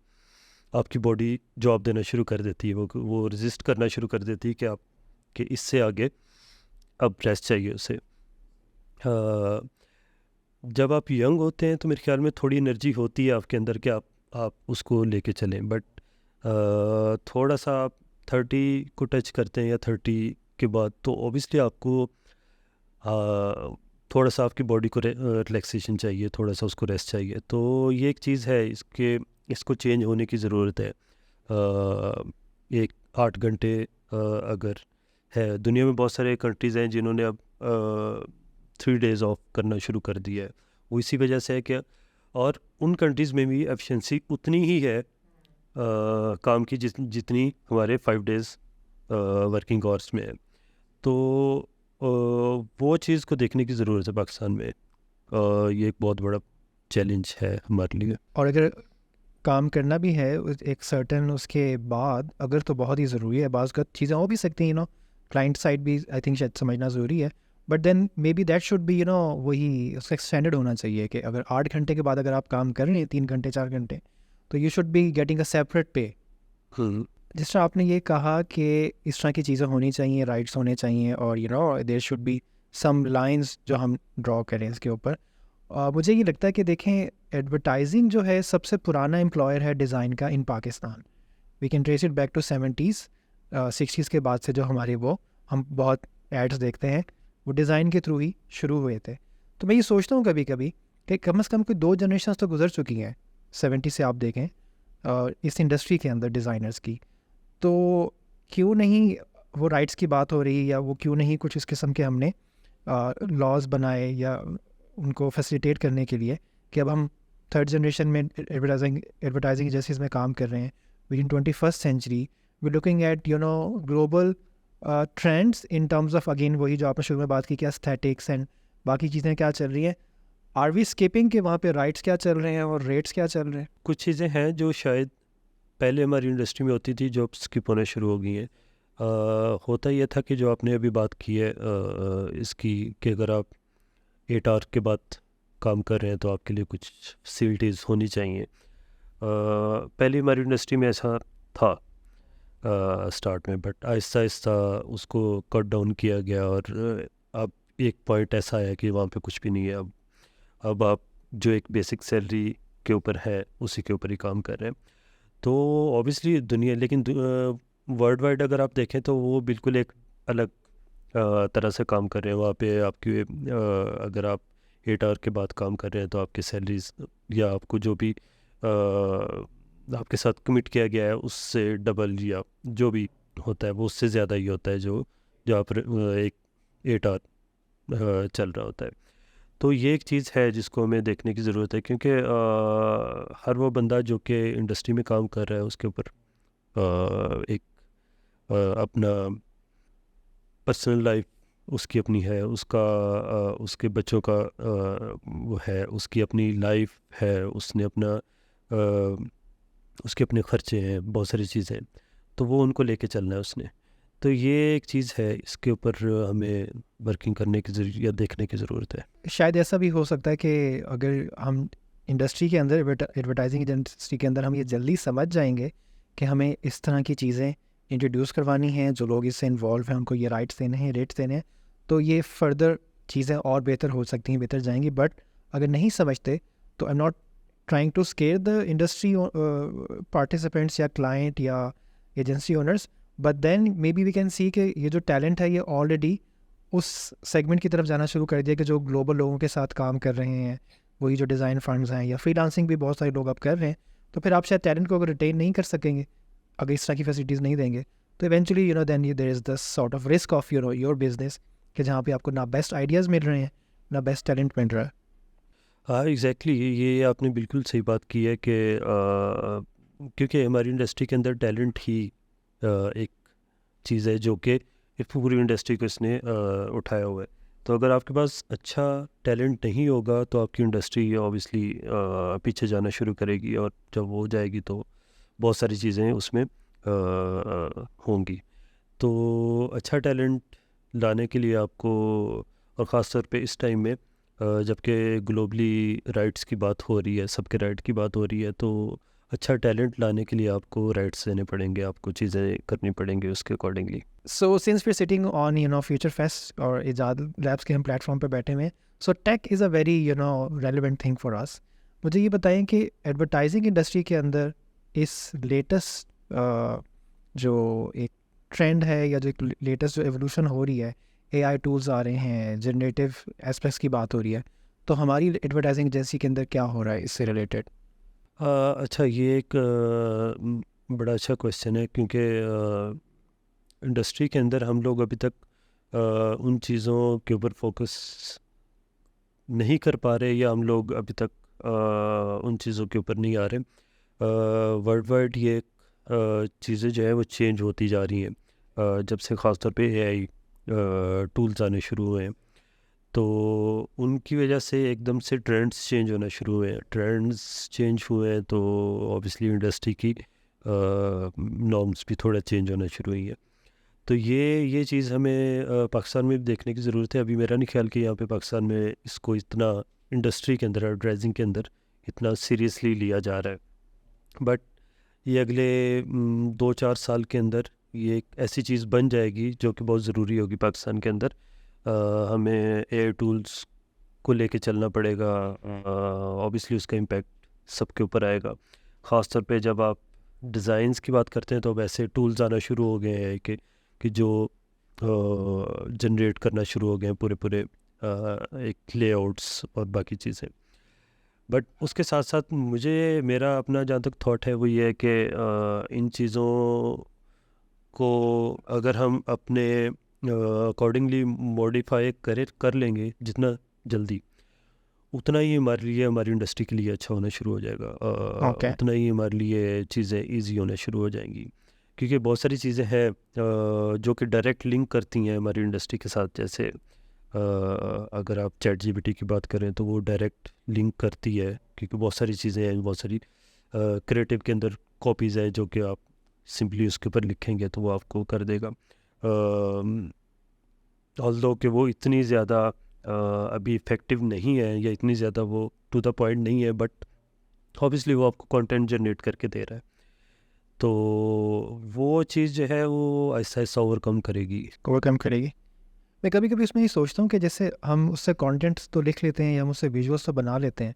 आपकी बॉडी जवाब देना शुरू कर देती है. वो रेजिस्ट करना शुरू कर देती है कि आप कि इससे आगे अब रेस्ट चाहिए उसे. जब आप यंग होते हैं तो मेरे ख्याल में थोड़ी एनर्जी होती है आपके अंदर कि आप उसको लेके चलें. बट थोड़ा सा आप 30 को टच करते हैं या 30 के बाद तो ऑब्वियसली आपको थोड़ा सा आपकी बॉडी को रिलैक्सेशन चाहिए, थोड़ा सा उसको रेस्ट चाहिए. तो ये एक चीज़ है, इसको चेंज होने की ज़रूरत है. एक 8 घंटे अगर है, दुनिया में बहुत सारे कंट्रीज़ हैं जिन्होंने अब 3 डेज़ ऑफ करना शुरू कर दिया है. वो इसी वजह से है कि और उन कंट्रीज़ में भी एफिशिएंसी उतनी ही है काम की जितनी हमारे 5 डेज़ वर्किंग आवर्स में है. तो वो चीज़ को देखने की ज़रूरत है पाकिस्तान में. ये एक बहुत बड़ा चैलेंज है हमारे लिए. और अगर काम करना भी है एक सर्टन उसके बाद अगर तो बहुत ही ज़रूरी है. बाज़ चीज़ें हो भी सकती हैं क्लाइंट साइड भी आई थिंक शायद समझना ज़रूरी है. But then maybe that should be वही उसका एक्सटेंडेड होना चाहिए कि अगर 8 घंटे के बाद अगर आप काम कर रहे हैं 3 घंटे 4 घंटे तो you should be getting a separate पे. जिस तरह आपने ये कहा कि इस तरह की चीज़ें होनी चाहिए, राइट्स होने चाहिए और there should be some lines जो हम ड्रॉ करें इसके ऊपर. मुझे ये लगता है कि देखें एडवर्टाइजिंग जो है सबसे पुराना एम्प्लॉयर है डिज़ाइन का in Pakistan. We can trace it back to 70s 60s के बाद से जो हमारे वो हम बहुत एड्स देखते हैं वो डिज़ाइन के थ्रू ही शुरू हुए थे. तो मैं ये सोचता हूँ कभी कभी कि कम से कम कोई 2 जनरेशन तो गुजर चुकी हैं 70 से आप देखें इस इंडस्ट्री के अंदर डिज़ाइनर्स की. तो क्यों नहीं वो राइट्स की बात हो रही या वो क्यों नहीं कुछ इस किस्म के हमने लॉज बनाए या उनको फैसिलिटेट करने के लिए कि अब हम 3rd जनरेशन में एडवर्टाइजिंग एजेंसीज में काम कर रहे हैं. Within 21st century we looking at global trends in terms of again वही जो आपने शुरू में बात की कि एस्थेटिक्स एंड बाकी चीज़ें क्या चल रही हैं. आर वी स्किपिंग के वहाँ पे राइट्स क्या चल रहे हैं और रेट्स क्या चल रहे हैं. कुछ चीज़ें हैं जो शायद पहले हमारी इंडस्ट्री में होती थी जो अब स्किप होना शुरू हो गई हैं. होता ये था कि जो आपने अभी बात की है इसकी कि अगर आप 8 आवर के बाद काम कर रहे हैं तो आपके लिए कुछ फैसिलिटीज़ होनी चाहिए. पहले हमारी इंडस्ट्री में ऐसा था स्टार्ट में, बट आहिस्ता आहिस्ता उसको कट डाउन किया गया और अब एक पॉइंट ऐसा है कि वहाँ पे कुछ भी नहीं है. अब आप जो एक बेसिक सैलरी के ऊपर है उसी के ऊपर ही काम कर रहे हैं. तो ऑब्वियसली दुनिया, लेकिन वर्ल्ड वाइड अगर आप देखें तो वो बिल्कुल एक अलग तरह से काम कर रहे हैं. वहाँ पे आपकी अगर आप 8 आवर के बाद काम कर रहे हैं तो आपकी सैलरीज या आपको जो भी आपके साथ कमिट किया गया है उससे डबल या जो भी होता है वो उससे ज़्यादा ही होता है जो आप एक 8 आवर चल रहा होता है. तो ये एक चीज़ है जिसको हमें देखने की ज़रूरत है, क्योंकि हर वो बंदा जो कि इंडस्ट्री में काम कर रहा है उसके ऊपर एक अपना पर्सनल लाइफ उसकी अपनी है, उसके बच्चों का वो है, उसकी अपनी लाइफ है, उसने अपना उसके अपने ख़र्चे हैं, बहुत सारी चीज़ें, तो वो उनको लेके चलना है उसने. तो ये एक चीज़ है, इसके ऊपर हमें वर्किंग करने की या देखने की ज़रूरत है. शायद ऐसा भी हो सकता है कि अगर हम इंडस्ट्री के अंदर एडवर्टाइजिंग इंडस्ट्री के अंदर हम ये जल्दी समझ जाएंगे कि हमें इस तरह की चीज़ें इंट्रोड्यूस करवानी हैं, जो लोग इससे इन्वॉल्व हैं उनको ये राइट्स देने हैं, रेट्स देने हैं, तो ये फर्दर चीज़ें और बेहतर हो सकती हैं, बेहतर जाएंगी. बट अगर नहीं समझते तो I am not trying to scare the industry participants या क्लाइंट या agency owners, but then maybe we can see कि ये जो टैलेंट है ये ऑलरेडी उस सेगमेंट की तरफ जाना शुरू कर दिया कि जो ग्लोबल लोगों के साथ काम कर रहे हैं, वही जो डिज़ाइन फर्म्स हैं या फ्रीलांसिंग भी बहुत सारे लोग अब कर रहे हैं, तो फिर आप शायद टैलेंट को अगर रिटेन नहीं कर सकेंगे, अगर इस तरह की फैसिलिटीज़ नहीं देंगे, तो eventually then there is the sort of risk of your business कि जहाँ पे आपको ना बेस्ट आइडियाज़ मिल रहे हैं, ना बेस्ट टैलेंट मिल रहा है। हाँ एग्जैक्टली ये आपने बिल्कुल सही बात की है कि क्योंकि हमारी इंडस्ट्री के अंदर टैलेंट ही एक चीज़ है जो कि इस पूरी इंडस्ट्री को इसने उठाया हुआ है। तो अगर आपके पास अच्छा टैलेंट नहीं होगा तो आपकी इंडस्ट्री ऑब्वियसली पीछे जाना शुरू करेगी, और जब वो हो जाएगी तो बहुत सारी चीज़ें उसमें होंगी। तो अच्छा टैलेंट लाने के लिए आपको, और ख़ास तौर पे इस टाइम में जबकि ग्लोबली राइट्स की बात हो रही है, सबके राइट की बात हो रही है, तो अच्छा टैलेंट लाने के लिए आपको राइट्स देने पड़ेंगे, आपको चीज़ें करनी पड़ेंगी उसके accordingly. So since we sitting on future fest और इजाद लैब्स के हम प्लेटफॉर्म पे बैठे हुए हैं, so tech is a very relevant thing for us. मुझे ये बताएं कि एडवर्टाइजिंग इंडस्ट्री के अंदर इस लेटेस्ट जो एक ट्रेंड है या जो एक लेटेस्ट जो एवोल्यूशन हो रही है, एआई टूल्स आ रहे हैं, जनरेटिव एस्पेक्ट्स की बात हो रही है, तो हमारी एडवर्टाइजिंग एजेंसी के अंदर क्या हो रहा है इससे रिलेटेड? अच्छा ये एक बड़ा अच्छा क्वेश्चन है, क्योंकि इंडस्ट्री के अंदर हम लोग अभी तक उन चीज़ों के ऊपर फोकस नहीं कर पा रहे, या हम लोग अभी तक उन चीज़ों के ऊपर नहीं आ रहे। वर्ल्ड वाइड ये चीज़ें जो है वो चेंज होती जा रही हैं, जब से ख़ास तौर पे एआई टूल्स आने शुरू हुए हैं, तो उनकी वजह से एकदम से ट्रेंड्स चेंज होना शुरू हुए हैं। ट्रेंड्स चेंज हुए हैं तो ऑब्वियसली इंडस्ट्री की नॉर्म्स भी थोड़ा चेंज होना शुरू हुई है। तो ये चीज़ हमें पाकिस्तान में भी देखने की ज़रूरत है। अभी मेरा नहीं ख्याल कि यहाँ पे पाकिस्तान में इसको इतना इंडस्ट्री के अंदर, एडवर्टाइजिंग के अंदर इतना सीरियसली लिया जा रहा है। बट ये अगले 2-4 साल के अंदर ये एक ऐसी चीज़ बन जाएगी जो कि बहुत ज़रूरी होगी पाकिस्तान के अंदर। हमें एआई टूल्स को लेके चलना पड़ेगा। ऑब्वियसली उसका इम्पैक्ट सबके ऊपर आएगा। ख़ास तौर पे जब आप डिज़ाइंस की बात करते हैं तो वैसे टूल्स आना शुरू हो गए हैं कि जो जनरेट करना शुरू हो गए हैं पूरे एक लेआउट्स और बाकी चीज़ें। बट उसके साथ साथ मेरा अपना जहाँ तक थॉट है वो ये है कि इन चीज़ों को अगर हम अपने अकॉर्डिंगली मॉडिफाई कर लेंगे जितना जल्दी, उतना ही हमारे लिए, हमारी इंडस्ट्री के लिए अच्छा होना शुरू हो जाएगा। ओके। उतना ही हमारे लिए चीज़ें इजी होना शुरू हो जाएंगी, क्योंकि बहुत सारी चीज़ें हैं जो कि डायरेक्ट लिंक करती हैं हमारी इंडस्ट्री के साथ। जैसे अगर आप चैट जीपीटी की बात करें तो वो डायरेक्ट लिंक करती है, क्योंकि बहुत सारी चीज़ें हैं, बहुत सारी क्रिएटिव के अंदर कॉपीज़ हैं जो कि आप सिंपली उसके ऊपर लिखेंगे तो वो आपको कर देगा। ऑल्दो कि वो इतनी ज़्यादा अभी इफ़ेक्टिव नहीं है, या इतनी ज़्यादा वो टू द पॉइंट नहीं है, बट ऑब्वियसली वो आपको कंटेंट जनरेट करके दे रहा है। तो वो चीज़ जो है वो ऐसा ऐसा ओवरकम करेगी। मैं कभी कभी इसमें ये सोचता हूँ कि जैसे हम उससे कंटेंट्स तो लिख लेते हैं या हम उससे विजुअल्स तो बना लेते हैं,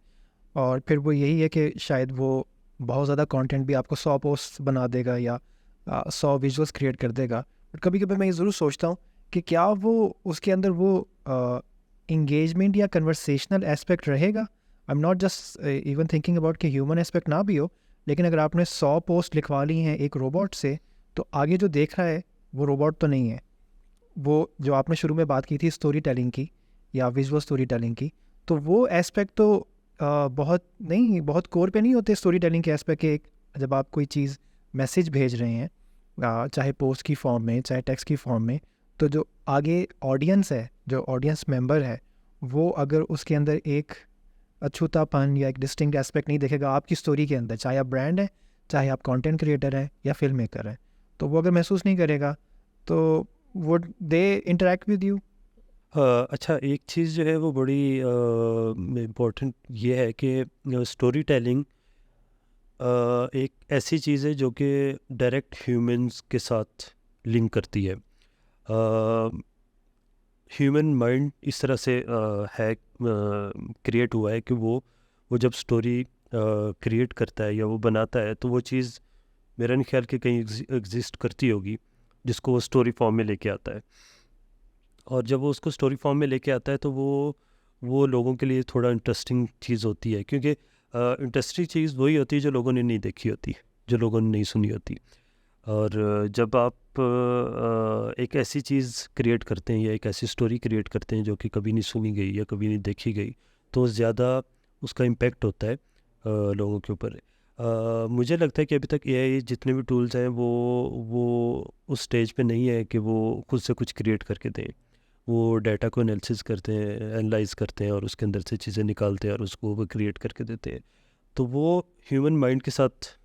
और फिर वो यही है कि शायद वो बहुत ज़्यादा कंटेंट भी आपको 100 पोस्ट बना देगा या 100 विजुअल्स क्रिएट कर देगा। बट कभी कभी मैं ये ज़रूर सोचता हूँ कि क्या वो उसके अंदर वो इंगेजमेंट या कन्वर्सेशनल एस्पेक्ट रहेगा। आई am not just even thinking about कि ह्यूमन एस्पेक्ट ना भी हो, लेकिन अगर आपने 100 पोस्ट लिखवा ली हैं एक रोबोट से, तो आगे जो देख रहा है वो रोबोट तो नहीं है। वो जो आपने शुरू में बात की थी स्टोरी टेलिंग की या विजुअल स्टोरी टेलिंग की, तो वो एस्पेक्ट तो बहुत कोर पे नहीं होते स्टोरी टेलिंग के एस्पेक्ट के। जब आप कोई चीज़ मैसेज भेज रहे हैं, चाहे पोस्ट की फॉर्म में चाहे टेक्स्ट की फॉर्म में, तो जो आगे ऑडियंस है, जो ऑडियंस मेंबर है, वो अगर उसके अंदर एक अछूतापन या एक डिस्टिंक्ट एस्पेक्ट नहीं देखेगा आपकी स्टोरी के अंदर, चाहे आप ब्रांड हैं, चाहे आप कंटेंट क्रिएटर हैं या फिल्म मेकर हैं, तो वो अगर महसूस नहीं करेगा तो would they interact with you? अच्छा एक चीज़ जो है वो बड़ी इम्पोर्टेंट ये है कि स्टोरी टेलिंग एक ऐसी चीज़ है जो कि डायरेक्ट ह्यूमंस के साथ लिंक करती है। ह्यूमन माइंड इस तरह से है, क्रिएट हुआ है कि वो जब स्टोरी क्रिएट करता है या वो बनाता है, तो वो चीज़ मेरा नहीं ख्याल कि कहीं एग्जिस्ट करती होगी जिसको वो स्टोरी फॉर्म में लेके आता है। और जब वो उसको स्टोरी फॉर्म में लेके आता है तो वो वो लोगों के लिए थोड़ा इंटरेस्टिंग चीज़ होती है, क्योंकि इंटरेस्टिंग चीज़ वही होती है जो लोगों ने नहीं देखी होती, जो लोगों ने नहीं सुनी होती। और जब आप एक ऐसी चीज़ क्रिएट करते हैं या एक ऐसी स्टोरी क्रिएट करते हैं जो कि कभी नहीं सुनी गई या कभी नहीं देखी गई, तो ज़्यादा उसका इम्पेक्ट होता है लोगों के ऊपर। मुझे लगता है कि अभी तक एआई जितने भी टूल्स हैं वो उस स्टेज पे नहीं है कि वो खुद से कुछ क्रिएट करके दें। वो डाटा को एनालिसिस करते हैं, एनालाइज करते हैं और उसके अंदर से चीज़ें निकालते हैं और उसको वो क्रिएट करके देते हैं। तो वो ह्यूमन माइंड के साथ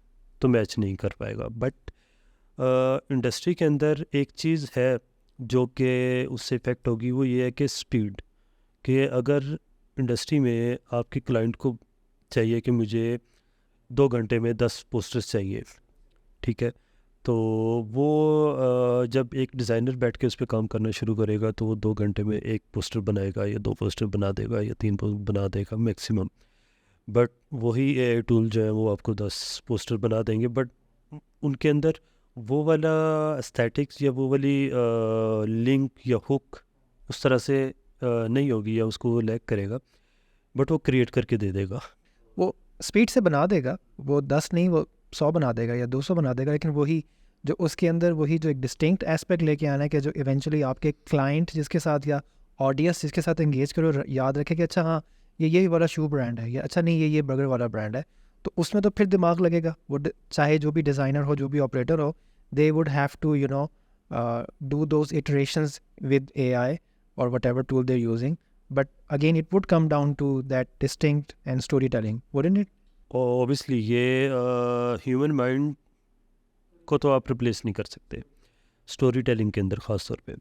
तो मैच नहीं कर पाएगा। बट इंडस्ट्री के अंदर एक चीज़ है जो कि उससे इफ़ेक्ट होगी, वो ये है कि स्पीड। कि अगर इंडस्ट्री में आपके क्लाइंट को चाहिए कि मुझे 2 घंटे में 10 पोस्टर्स चाहिए, ठीक है, तो वो जब एक डिज़ाइनर बैठ के उस पर काम करना शुरू करेगा तो वो 2 घंटे में 1 पोस्टर बनाएगा या 2 पोस्टर बना देगा या 3 बना देगा मैक्सिमम। बट वही एआई टूल जो है वो आपको 10 पोस्टर बना देंगे, बट उनके अंदर वो वाला एस्थेटिक्स या वो वाली लिंक या हुक उस तरह से नहीं होगी, या उसको वो लैग करेगा, बट वो क्रिएट करके दे देगा। वो स्पीड से बना देगा, वो 10 नहीं वो 100 बना देगा या 200 बना देगा, लेकिन वही जो उसके अंदर वही जो एक डिस्टिंक्ट एस्पेक्ट लेके आना है कि जो इवेंचुअली आपके क्लाइंट जिसके साथ या ऑडियंस जिसके साथ एंगेज करो याद रखे कि अच्छा हाँ ये वाला शू ब्रांड है, या अच्छा नहीं ये बर्गर वाला ब्रांड है, तो उसमें तो फिर दिमाग लगेगा। वो चाहे जो भी डिज़ाइनर हो, जो भी ऑपरेटर हो, they would have to do those iterations with AI or whatever tool they're using. But again, it would come down to that distinct and storytelling, wouldn't it? Obviously ये ह्यूमन माइंड को तो आप रिप्लेस नहीं कर सकते स्टोरी टेलिंग के अंदर, ख़ास तौर पे।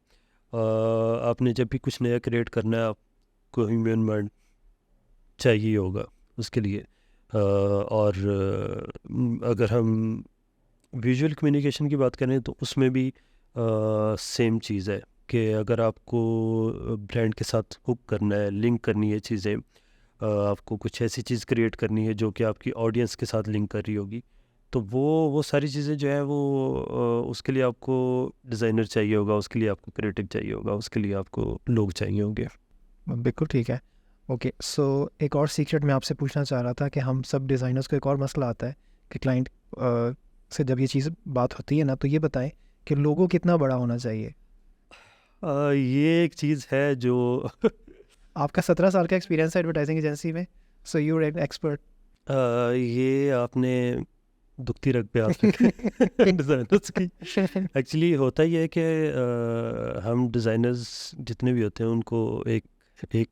आपने जब भी कुछ नया क्रिएट करना है, आपको ह्यूमन माइंड चाहिए होगा उसके लिए। और अगर हम विजुअल कम्युनिकेशन की बात करें तो उसमें भी सेम चीज़ है कि अगर आपको ब्रांड के साथ हुक करना है, लिंक करनी है चीज़ें, आपको कुछ ऐसी चीज़ क्रिएट करनी है जो कि आपकी ऑडियंस के साथ लिंक कर रही होगी, तो वो सारी चीज़ें जो है वो उसके लिए आपको डिज़ाइनर चाहिए होगा, उसके लिए आपको क्रिएटिव चाहिए होगा, उसके लिए आपको लोग चाहिए होंगे। बिल्कुल ठीक है। ओके, सो एक और सीक्रेट मैं आपसे पूछना चाह रहा था कि हम सब डिज़ाइनर्स को एक और मसला आता है कि क्लाइंट से जब ये चीज़ बात होती है ना, तो ये बताएं कि लोगो कितना बड़ा होना चाहिए। ये एक चीज़ है जो आपका 17 साल का एक्सपीरियंस है एडवर्टाइजिंग एजेंसी में, so you are an expert. ये आपने दुखती रग पे हाथ रखे डिज़ाइनर्स की। एक्चुअली होता ही है कि हम डिज़ाइनर्स जितने भी होते हैं उनको एक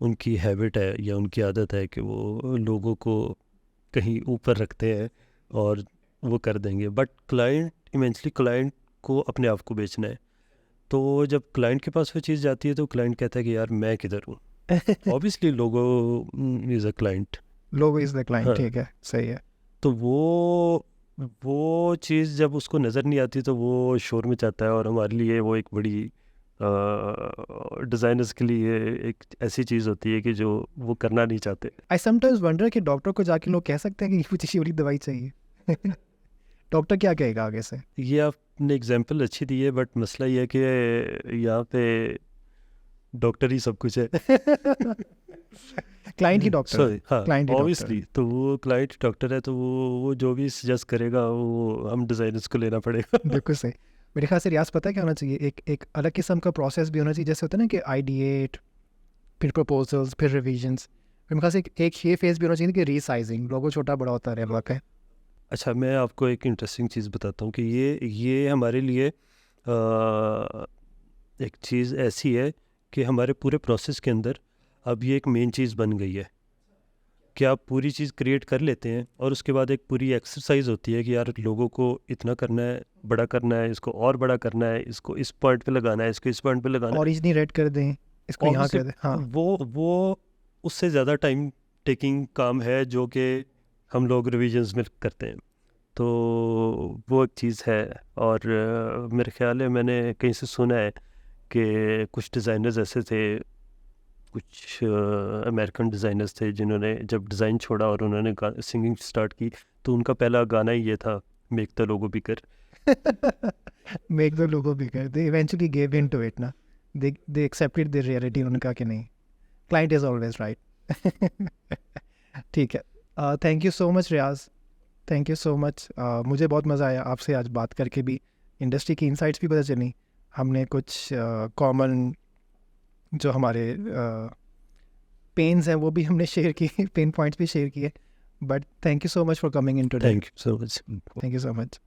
उनकी हैबिट है या उनकी आदत है कि वो लोगों को कहीं ऊपर रखते हैं और वो कर देंगे। बट इवेंचुअली क्लाइंट को अपने आप को बेचना है, तो जब क्लाइंट के पास वो चीज़ जाती है तो क्लाइंट कहता है कि यार मैं किधर हूँ। Obviously logo is a client. Logo is the client, हाँ, ठीक है, सही है। तो वो चीज़ जब उसको नज़र नहीं आती तो वो शोर में चाहता है, और हमारे लिए वो एक बड़ी डिज़ाइनर्स के लिए एक ऐसी चीज़ होती है कि जो वो करना नहीं चाहते। आई समटाइम्स वंडर कि डॉक्टर को जाके लोग कह सकते हैं कि मुझे ये वाली दवाई चाहिए। डॉक्टर क्या कहेगा आगे से? ये आपने एग्जांपल अच्छी दी है, बट मसला ये है कि यहाँ पे डॉक्टर ही सब कुछ है। क्लाइंट ही डॉक्टर है। सॉरी, हाँ, क्लाइंट ही डॉक्टर ऑब्वियसली तो वो क्लाइंट डॉक्टर है, तो वो जो भी सजेस्ट करेगा वो हम डिज़ाइनर्स को लेना पड़ेगा। बिल्कुल सही। मेरे ख्याल से रियाज पता है क्या होना चाहिए, एक अलग किस्म का प्रोसेस भी होना चाहिए। जैसे होता है ना कि आइडिएट, फिर प्रपोजल्स, फिर रिविजन्स, फिर मेरे ख्याल से एक ये फेज़ भी होना चाहिए कि रीसाइजिंग, लोगो छोटा बड़ा होता रहे वाकई। अच्छा, मैं आपको एक इंटरेस्टिंग चीज़ बताता हूँ कि ये हमारे लिए एक चीज़ ऐसी है कि हमारे पूरे प्रोसेस के अंदर अब ये एक मेन चीज़ बन गई है कि आप पूरी चीज़ क्रिएट कर लेते हैं और उसके बाद एक पूरी एक्सरसाइज होती है कि यार लोगों को इतना करना है, बड़ा करना है, इसको और बड़ा करना है, इसको इस पॉइंट पे लगाना है, इसको इस पॉइंट पे लगाना है। ऑरिजिनली रेड कर दें, इसको यहाँ कर दें। हाँ, वो उससे ज़्यादा टाइम टेकिंग काम है जो कि हम लोग रिविजन्स में करते हैं। तो वो एक चीज़ है। और मेरे ख्याल है मैंने कहीं से सुना है कि कुछ डिज़ाइनर्स ऐसे थे, कुछ अमेरिकन डिज़ाइनर्स थे जिन्होंने जब डिज़ाइन छोड़ा और उन्होंने सिंगिंग स्टार्ट की, तो उनका पहला गाना ही ये था, make the logo bigger. Make the logo bigger, they eventually give in to it ना। दे एक्सेप्टेड द रियलिटी उनका कि नहीं, क्लाइंट इज़ ऑलवेज राइट। ठीक है, thank you so much Riaz, thank you so much. मुझे बहुत मज़ा आया आपसे आज बात करके, भी इंडस्ट्री की इनसाइट्स भी पता चली, हमने कुछ कॉमन जो हमारे पेन्स हैं वो भी हमने शेयर किए, पेन पॉइंट्स भी शेयर किए। But thank you so much for coming in today, thank you so much. Thank you so much.